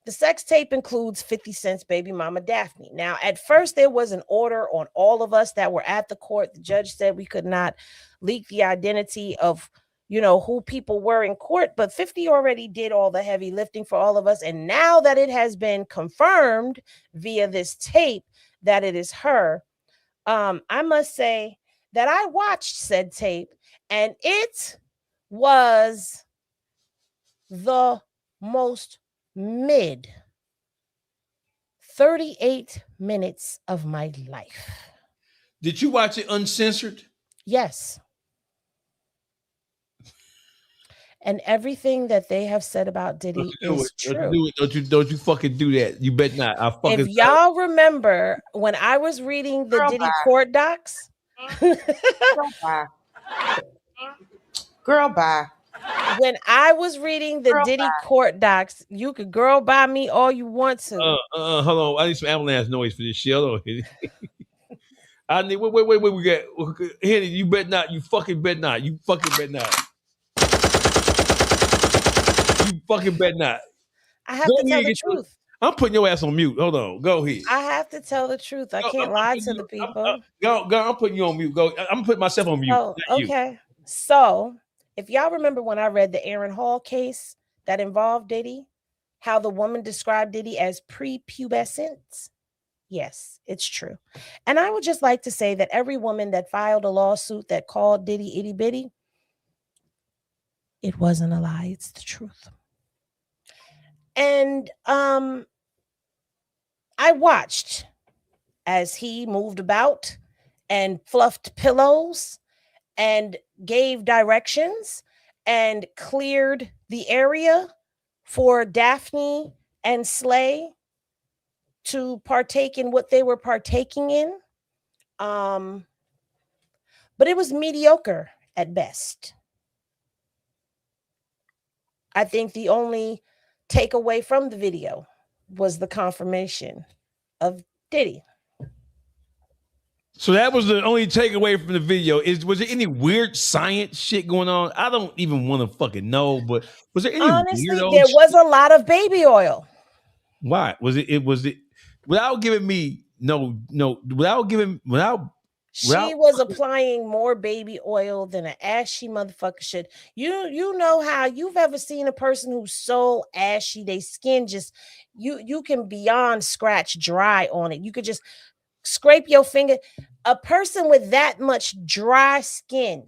sex tape includes 50 Cent's baby mama Daphne. Now, at first, there was an order on all of us that were at the court. The judge said we could not leak the identity of, you know, who people were in court, but 50 already did all the heavy lifting for all of us. And now that it has been confirmed via this tape that it is her, I must say that I watched said tape, and it was the most mid 38 minutes of my life. Did you watch it uncensored? Yes. And everything that they have said about Diddy is true. Don't you fucking do that. You bet not. If y'all remember when I was reading the Diddy court docs. Girl, bye. When I was reading the Diddy court docs, you could girl by me all you want to. Hold on. I need some ambulance noise for this shit. Hold on. I need wait. We got Henny. You bet not. You fucking bet not. You fucking bet not. You fucking bet not. I have to tell the truth. I'm putting your ass on mute. Hold on. Go ahead. I have to tell the truth. I can't lie to the people. Go. I'm putting you on mute. Go. I'm putting myself on mute. Oh, okay. So, if y'all remember when I read the Aaron Hall case that involved Diddy, how the woman described Diddy as prepubescent, yes, it's true. And I would just like to say that every woman that filed a lawsuit that called Diddy itty bitty, It wasn't a lie. It's the truth. And I watched as he moved about and fluffed pillows and gave directions and cleared the area for Daphne and Slay to partake in what they were partaking in. But it was mediocre at best. I think the only takeaway from the video was the confirmation of Diddy. So that was the only takeaway from the video. Was there any weird science shit going on? I don't even want to fucking know, but was there any Honestly, weirdo there shit? was a lot of baby oil. Why? Was it without giving me She was applying more baby oil than an ashy motherfucker should. You know how you've ever seen a person who's so ashy, they skin just you can beyond scratch dry on it. You could just scrape your finger. A person with that much dry skin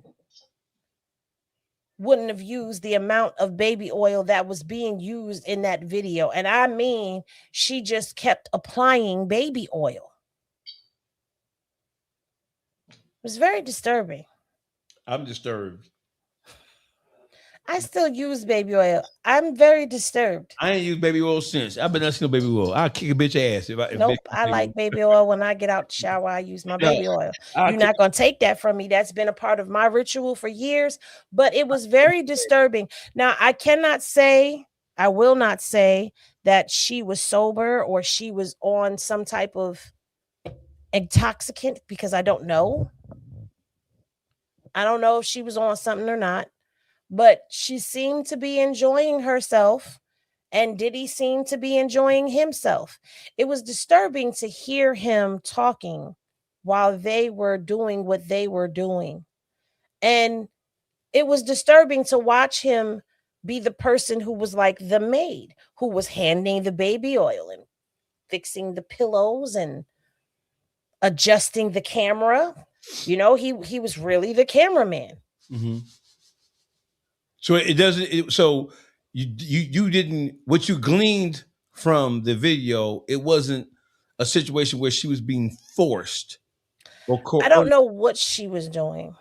wouldn't have used the amount of baby oil that was being used in that video. And I mean, she just kept applying baby oil. It was very disturbing. I'm disturbed. I still use baby oil. I'm very disturbed. I ain't used baby oil since. I've been not seen no baby oil. I'll kick a bitch ass if Nope, I like baby oil. When I get out the shower, I use my baby oil. You're not going to take that from me. That's been a part of my ritual for years, but it was very disturbing. Now, I will not say that she was sober or she was on some type of intoxicant because I don't know. I don't know if she was on something or not, but she seemed to be enjoying herself. And Diddy seemed to be enjoying himself. It was disturbing to hear him talking while they were doing what they were doing. And it was disturbing to watch him be the person who was like the maid, who was handing the baby oil and fixing the pillows and adjusting the camera. You know, he was really the cameraman. Mm-hmm. So it doesn't. So you didn't. What you gleaned from the video, it wasn't a situation where she was being forced. I don't know what she was doing.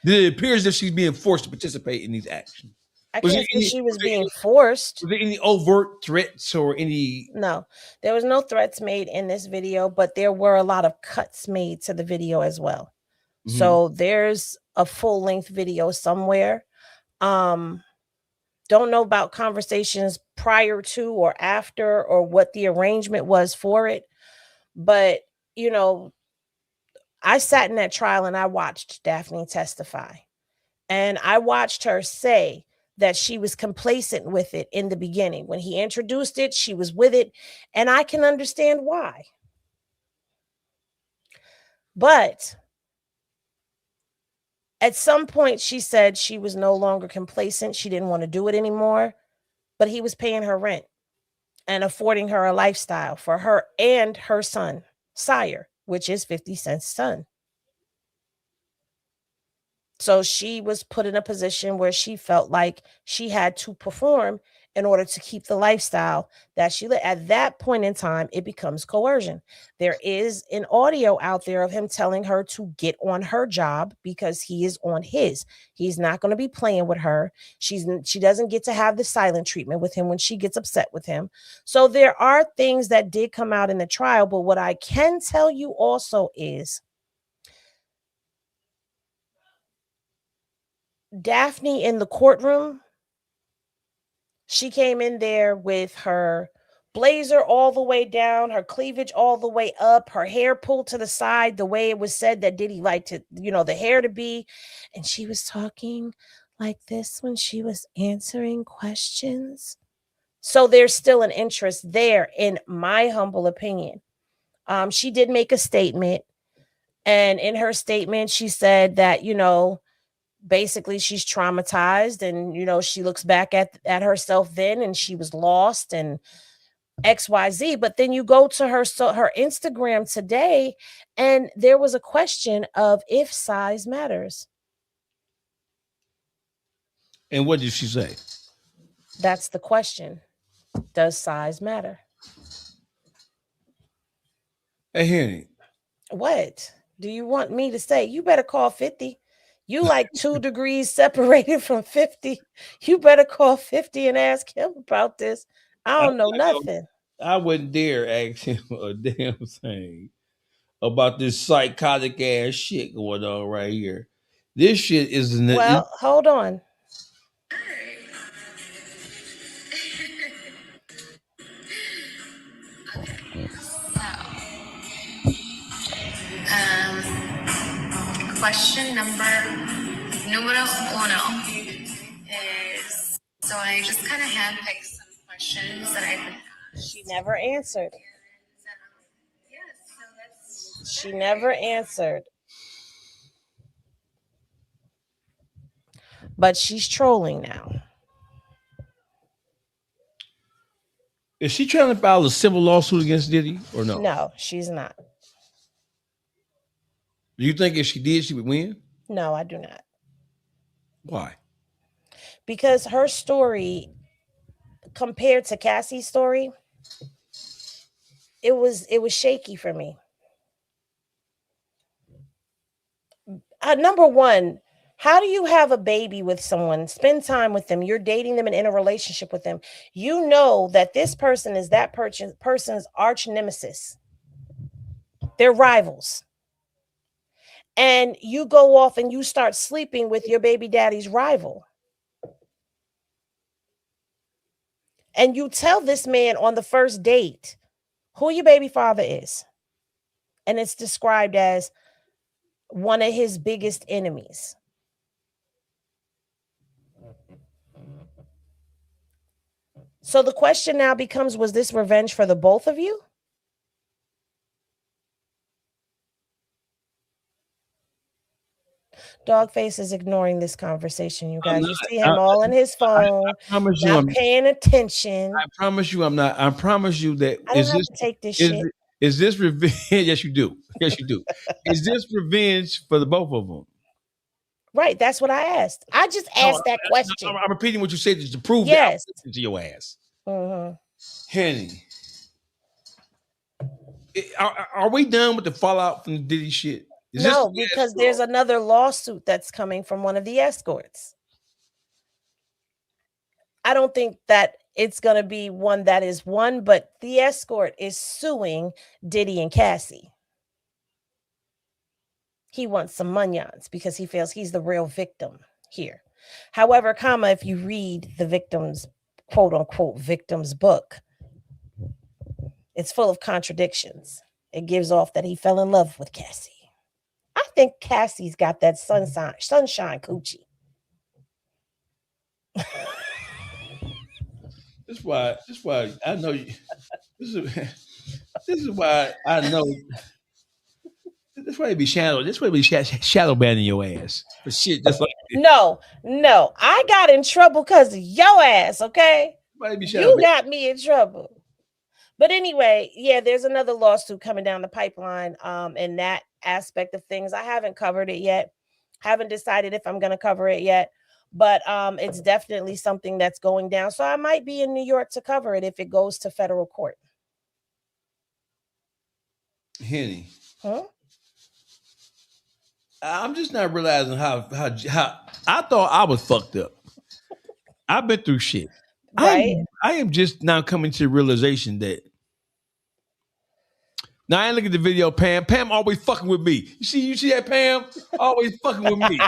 It appears that she's being forced to participate in these actions. I can't say she was being forced. Was there any overt threats or any? No, there was no threats made in this video, but there were a lot of cuts made to the video as well. Mm-hmm. So there's a full-length video somewhere. Don't know about conversations prior to or after or what the arrangement was for it. But, you know, I sat in that trial and I watched Daphne testify. And I watched her say that she was complacent with it in the beginning. When he introduced it, she was with it. And I can understand why. But at some point, she said she was no longer complacent. She didn't want to do it anymore. But he was paying her rent and affording her a lifestyle for her and her son, Sire, which is 50 Cent's son. So she was put in a position where she felt like she had to perform in order to keep the lifestyle that she lived. At that point in time, it becomes coercion. There is an audio out there of him telling her to get on her job because he is on his. He's not going to be playing with her. She doesn't get to have the silent treatment with him when she gets upset with him. So there are things that did come out in the trial. But what I can tell you also is Daphne in the courtroom, she came in there with her blazer all the way down, her cleavage all the way up, her hair pulled to the side, the way it was said that Diddy liked to, you know, the hair to be. And she was talking like this when she was answering questions. So there's still an interest there, in my humble opinion. She did make a statement. And in her statement, she said that, you know, basically she's traumatized and, you know, she looks back at herself then and she was lost and XYZ. But then you go to her Instagram today and there was a question of if size matters. And what did she say? That's the question. Does size matter? Hey, Henny. What do you want me to say? You better call 50. You like 2 degrees separated from 50. You better call 50 and ask him about this. I don't know nothing. I wouldn't dare ask him a damn thing about this psychotic ass shit going on right here. This shit is Well, hold on. Question numero uno is, so I just kind of handpicked some questions that I could ask. She never answered. She never answered. But she's trolling now. Is she trying to file a civil lawsuit against Diddy or no? No, she's not. Do you think if she did, she would win? No, I do not. Why? Because her story, compared to Cassie's story, it was shaky for me. Number one, how do you have a baby with someone, spend time with them, you're dating them and in a relationship with them? You know that this person is that person's arch nemesis. They're rivals. And you go off and you start sleeping with your baby daddy's rival. And you tell this man on the first date who your baby father is. And it's described as one of his biggest enemies. So the question now becomes, was this revenge for the both of you? Dawgface is ignoring this conversation, you guys. You see him all on his phone, not paying attention. I promise you I'm not. I promise you that I don't have to take this shit. Is this revenge? Yes, you do. Yes, you do. Is this revenge for the both of them? Right, that's what I asked. I just asked that question. I'm repeating what you said just to prove that to your ass. Mm-hmm. Henny, are we done with the fallout from the Diddy shit? No, because there's another lawsuit that's coming from one of the escorts. I don't think that it's going to be one that is won, but the escort is suing Diddy and Cassie. He wants some munions because he feels he's the real victim here. However, if you read the victim's quote unquote victim's book, it's full of contradictions. It gives off that he fell in love with Cassie. I think Cassie's got that sunshine coochie. This is why I know you. This is why I know. This way be shadow. This way be shadow banning your ass for shit just like this. No, I got in trouble because of your ass. Okay, you got me in trouble. But anyway, yeah, there's another lawsuit coming down the pipeline. In that aspect of things, I haven't covered it yet. Haven't decided if I'm going to cover it yet. But it's definitely something that's going down. So I might be in New York to cover it if it goes to federal court. Henny. Huh? I'm just not realizing how I thought I was fucked up. I've been through shit. Right. I am just now coming to the realization that now I ain't look at the video, Pam. Pam always fucking with me. You see that, Pam? Always fucking with me.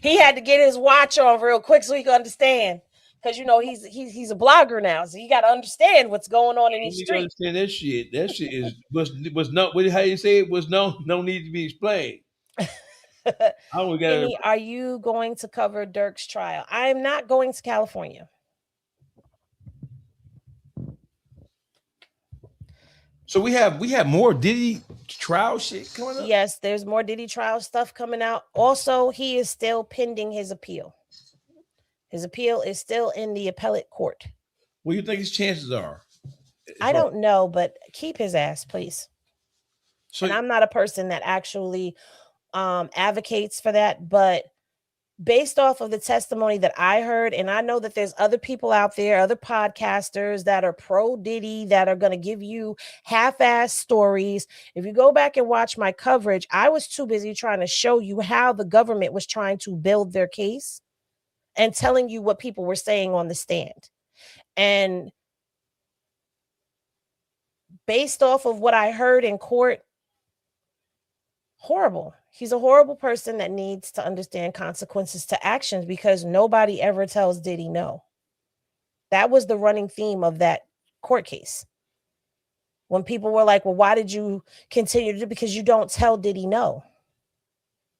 He had to get his watch on real quick so he could understand. Because he's a blogger now, so you got to understand what's going on in these streets. Understand that shit. That shit was no. How you say it was no need to be explained. Are you going to cover Dirk's trial? I am not going to California. So we have more Diddy trial shit coming up? Yes, there's more Diddy trial stuff coming out. Also, he is still pending his appeal. His appeal is still in the appellate court. What do you think his chances are? I don't know, but keep his ass, please. So, and I'm not a person that actually advocates for that, but based off of the testimony that I heard, and I know that there's other people out there, other podcasters that are pro Diddy that are going to give you half-ass stories. If you go back and watch my coverage, I was too busy trying to show you how the government was trying to build their case and telling you what people were saying on the stand. And based off of what I heard in court, horrible. He's a horrible person that needs to understand consequences to actions because nobody ever tells Diddy no. That was the running theme of that court case. When people were like, well, why did you continue to do it? Because you don't tell Diddy no.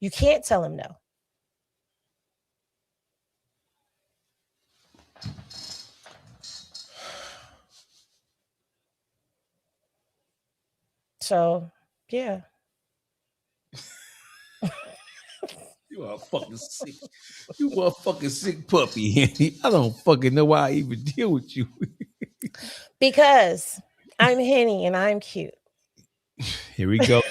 You can't tell him no. So, yeah. You are fucking sick. You are a fucking sick puppy, Henny. I don't fucking know why I even deal with you. Because I'm Henny and I'm cute. Here we go.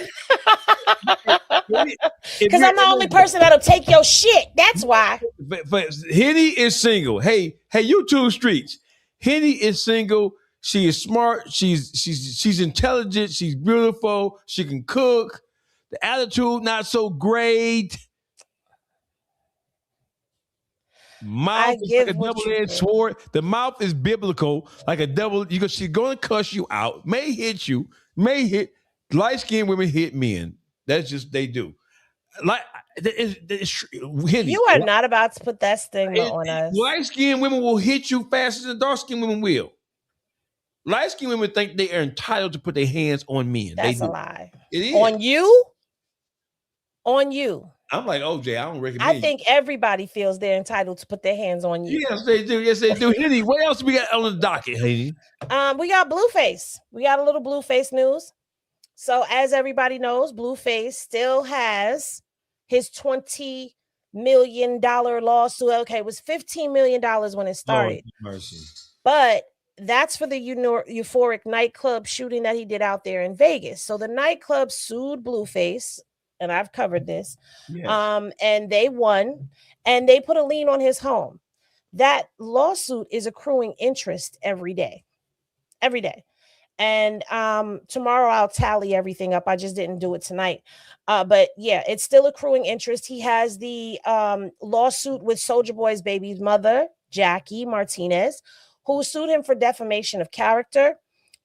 Because I'm the only person that'll take your shit. That's why. But Henny is single. Hey, YouTube streets. Henny is single. She is smart. She's intelligent. She's beautiful. She can cook. The attitude not so great. Mouth is like a double-edged sword. The mouth is biblical, like a double. Because she's going to cuss you out. May hit you. May hit light-skinned women hit men. That's just they do. Like Henny, you are not about to put that stigma on us. Light-skinned women will hit you faster than dark-skinned women will. Light-skinned women think they are entitled to put their hands on men. That's a lie. It is. On you? On you. I'm like, OJ, I don't recommend I think everybody feels they're entitled to put their hands on you. Yes, they do. Yes, they do. Henny, what else we got on the docket, Henny? We got Blueface. We got a little Blueface news. So as everybody knows, Blueface still has his $20 million lawsuit. Okay, it was $15 million when it started. Oh, mercy. But that's for the euphoric nightclub shooting that he did out there in Vegas. So the nightclub sued Blueface, and I've covered this. Yes. And they won, and they put a lien on his home. That lawsuit is accruing interest every day. Every day. And tomorrow I'll tally everything up. I just didn't do it tonight. But yeah, it's still accruing interest. He has the lawsuit with Soulja Boy's baby's mother, Jackie Martinez, who sued him for defamation of character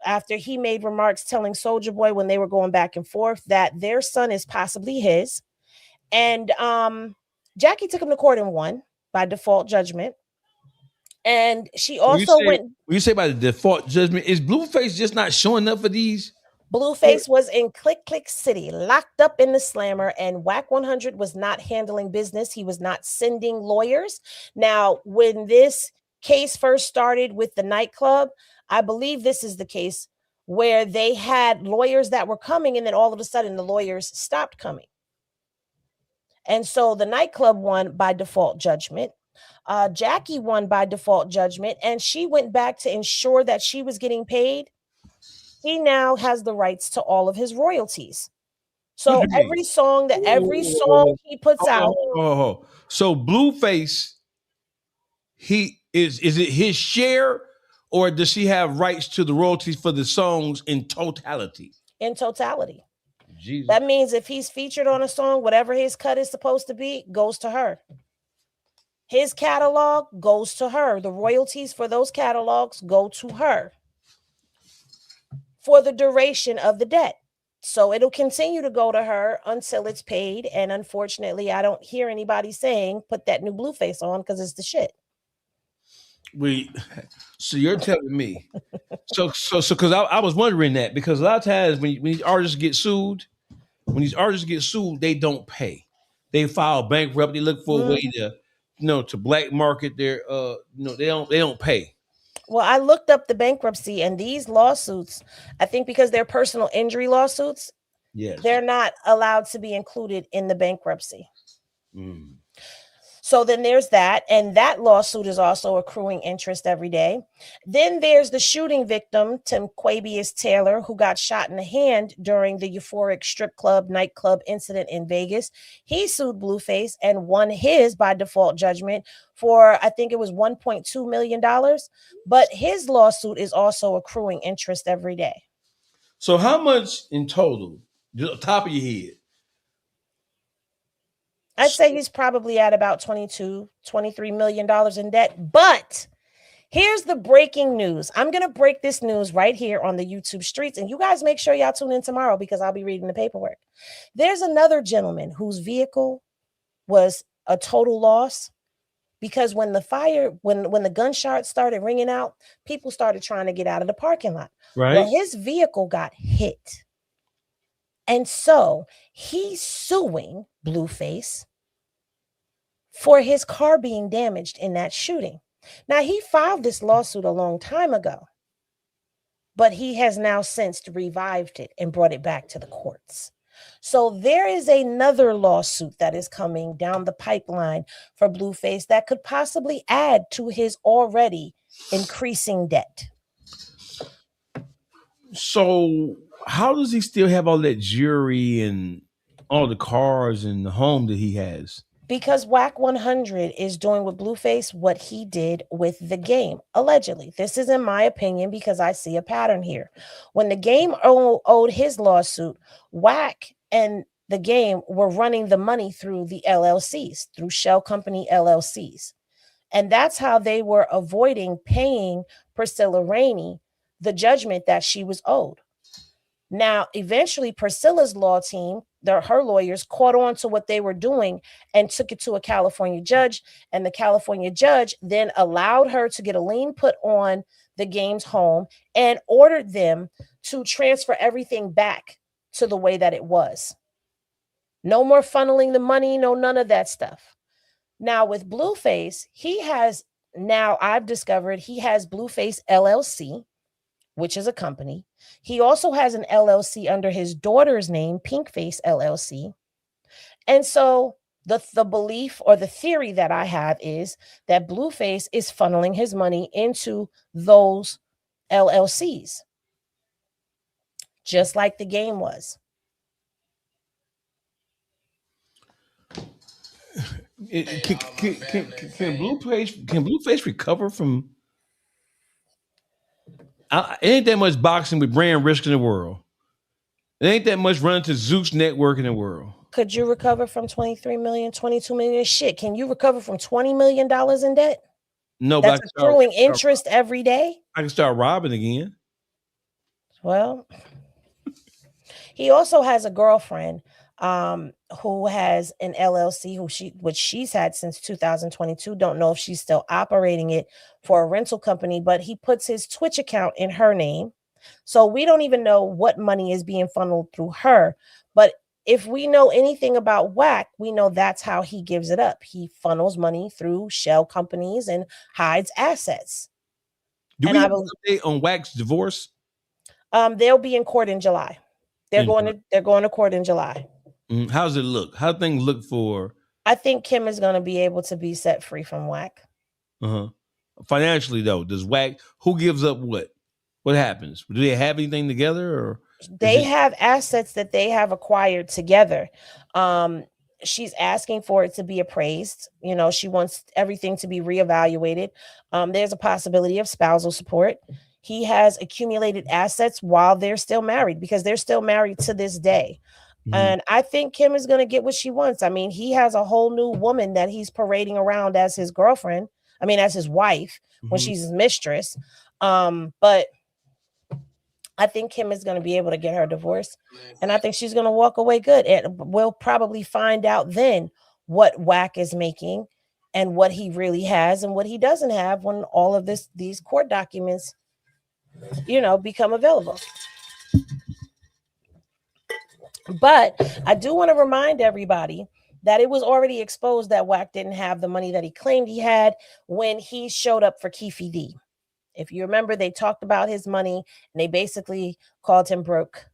after he made remarks telling Soulja Boy when they were going back and forth that their son is possibly his. And Jackie took him to court and won by default judgment. And she also went. When you say by the default judgment, is Blueface just not showing up for these? Blueface was in Click Click City, locked up in the Slammer, and Whack 100 was not handling business. He was not sending lawyers. Now, when this case first started with the nightclub, I believe this is the case where they had lawyers that were coming, and then all of a sudden the lawyers stopped coming. And so the nightclub won by default judgment. Jackie won by default judgment, and she went back to ensure that she was getting paid. He now has the rights to all of his royalties. So every song he puts out. So Blueface, is it his share, or does she have rights to the royalties for the songs in totality? In totality. Jesus. That means if he's featured on a song, whatever his cut is supposed to be goes to her. His catalog goes to her. The royalties for those catalogs go to her for the duration of the debt. So it'll continue to go to her until it's paid. And unfortunately, I don't hear anybody saying, put that new Blueface on because it's the shit. So you're telling me. So because I was wondering that, because a lot of times when these artists get sued, they don't pay. They file bankrupt. They look for a way to, to black market their, they don't pay. Well, I looked up the bankruptcy, and these lawsuits, I think because they're personal injury lawsuits, they're not allowed to be included in the bankruptcy. So then there's that, and that lawsuit is also accruing interest every day. Then there's the shooting victim, Tim Quabius Taylor, who got shot in the hand during the euphoric strip club nightclub incident in Vegas. He sued Blueface and won his by default judgment for, I think it was $1.2 million. But his lawsuit is also accruing interest every day. So how much in total, just top of your head? I'd say he's probably at about $22, $23 million in debt. But here's the breaking news. I'm going to break this news right here on the YouTube streets. And you guys make sure y'all tune in tomorrow because I'll be reading the paperwork. There's another gentleman whose vehicle was a total loss because when the gunshots started ringing out, people started trying to get out of the parking lot. Right. Well, his vehicle got hit. And so he's suing Blueface for his car being damaged in that shooting. Now, he filed this lawsuit a long time ago, but he has now since revived it and brought it back to the courts. So there is another lawsuit that is coming down the pipeline for Blueface that could possibly add to his already increasing debt. So how does he still have all that jewelry and all the cars and the home that he has? Because Whack 100 is doing with Blueface what he did with the game, allegedly. This is in my opinion because I see a pattern here. When the game owed his lawsuit, Whack and the game were running the money through the LLCs, through shell company LLCs. And that's how they were avoiding paying Priscilla Rainey the judgment that she was owed. Now, eventually, Priscilla's law team, her lawyers, caught on to what they were doing and took it to a California judge. And the California judge then allowed her to get a lien put on the game's home and ordered them to transfer everything back to the way that it was. No more funneling the money, no none of that stuff. Now, with Blueface, I've discovered he has Blueface LLC, which is a company. He also has an LLC under his daughter's name, Pinkface LLC. And so the belief or the theory that I have is that Blueface is funneling his money into those LLCs, just like the game was. Can Blueface recover from? It ain't that much boxing with brand risk in the world. It ain't that much running to Zeus Network in the world. Could you recover from 23 million, 22 million? Shit, can you recover from $20 million in debt? No, that's accruing interest every day. I can start robbing again. Well, he also has a girlfriend who has an LLC which she's had since 2022. Don't know if she's still operating it for a rental company, but he puts his Twitch account in her name. So we don't even know what money is being funneled through her. But if we know anything about Whack, we know that's how he gives it up. He funnels money through shell companies and hides assets. Do we have an update on Whack's divorce? They'll be in court in July. They're going to court in July. How does it look? How do things look for? I think Kim is going to be able to be set free from Whack. Financially, though, does Whack, who gives up what? What happens? Do they have anything together, or they have assets that they have acquired together? She's asking for it to be appraised. You know, she wants everything to be reevaluated. There's a possibility of spousal support. He has accumulated assets while they're still married because they're still married to this day. And I think Kim is going to get what she wants. I mean, he has a whole new woman that he's parading around as his girlfriend. I mean, as his wife when she's his mistress. But I think Kim is going to be able to get her divorce. And I think she's going to walk away good. And we'll probably find out then what Whack is making and what he really has and what he doesn't have when all of these court documents, become available. But I do want to remind everybody that it was already exposed that Whack didn't have the money that he claimed he had when he showed up for Keefe D. If you remember, they talked about his money and they basically called him broke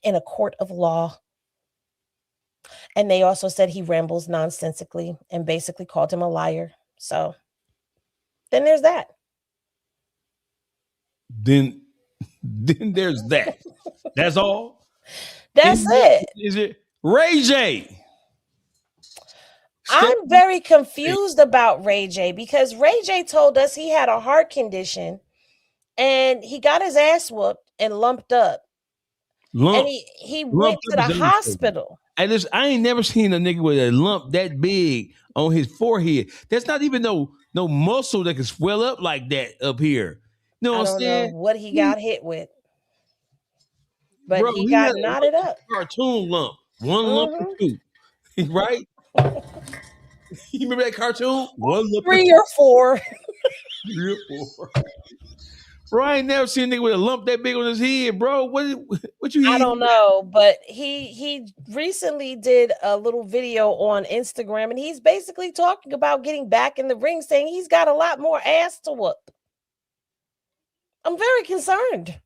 in a court of law. And they also said he rambles nonsensically and basically called him a liar. So then there's that. Then there's that. That's all. That's it. Is it Ray J? I'm very confused about Ray J because Ray J told us he had a heart condition and he got his ass whooped and lumped up. And he went to the hospital. I ain't never seen a nigga with a lump that big on his forehead. There's not even no muscle that can swell up like that up here. You know what I'm saying? I don't know what he got hit with. But bro, he got knotted up. Cartoon lump. One lump or two. Right? You remember that cartoon? One lump 3 or 4. 3 or 4. Bro, I ain't never seen a nigga with a lump that big on his head, bro. What you? I don't know, but he recently did a little video on Instagram, and he's basically talking about getting back in the ring, saying he's got a lot more ass to whoop. I'm very concerned.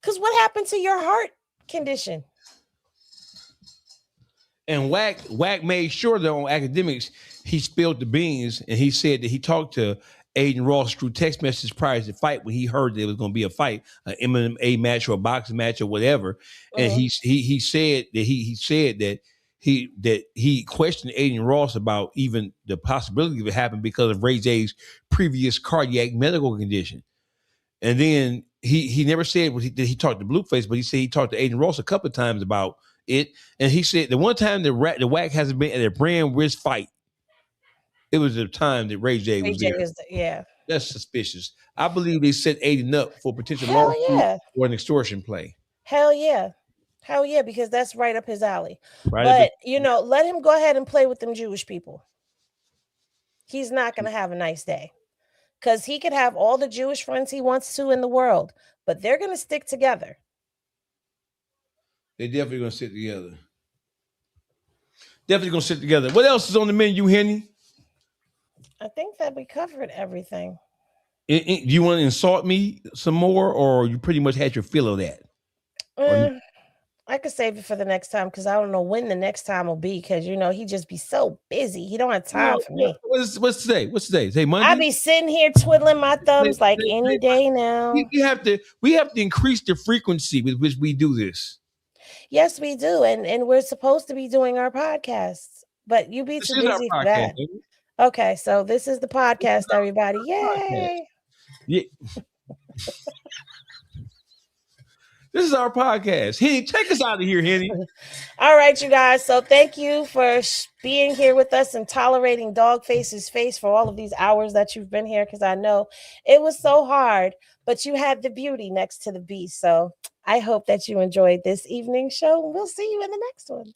Because what happened to your heart condition? And Wack made sure that on academics, he spilled the beans, and he said that he talked to Aiden Ross through text messages prior to the fight when he heard that it was going to be a fight, an MMA match or a boxing match or whatever. And he said that he questioned Aiden Ross about even the possibility of it happening because of Ray J's previous cardiac medical condition. And then he never said that he talked to Blueface, but he said he talked to Aiden Ross a couple of times about it. And he said the one time the Wack hasn't been at a brand risk fight, it was the time that Ray J was there. Yeah. That's suspicious. I believe they set Aiden up for potential lawsuit or an extortion play. Hell yeah. Hell yeah, because that's right up his alley. But, let him go ahead and play with them Jewish people. He's not going to have a nice day. Because he could have all the Jewish friends he wants to in the world, but they're going to stick together. They're definitely going to sit together. Definitely going to sit together. What else is on the menu, Henny? I think that we covered everything. Do you want to insult me some more, or you pretty much had your fill of that? I could save it for the next time because I don't know when the next time will be because, he just be so busy. He don't have time for me. What's today? What's today? Today Monday? I be sitting here twiddling my thumbs any day now. We have to increase the frequency with which we do this. Yes, we do. And we're supposed to be doing our podcasts, but you be too busy for that. Okay, so this is the podcast, everybody. Yay! Yeah. This is our podcast. Henny, take us out of here, Henny. All right, you guys. So thank you for being here with us and tolerating Dawgface's face for all of these hours that you've been here, because I know it was so hard, but you had the beauty next to the beast. So I hope that you enjoyed this evening's show. We'll see you in the next one.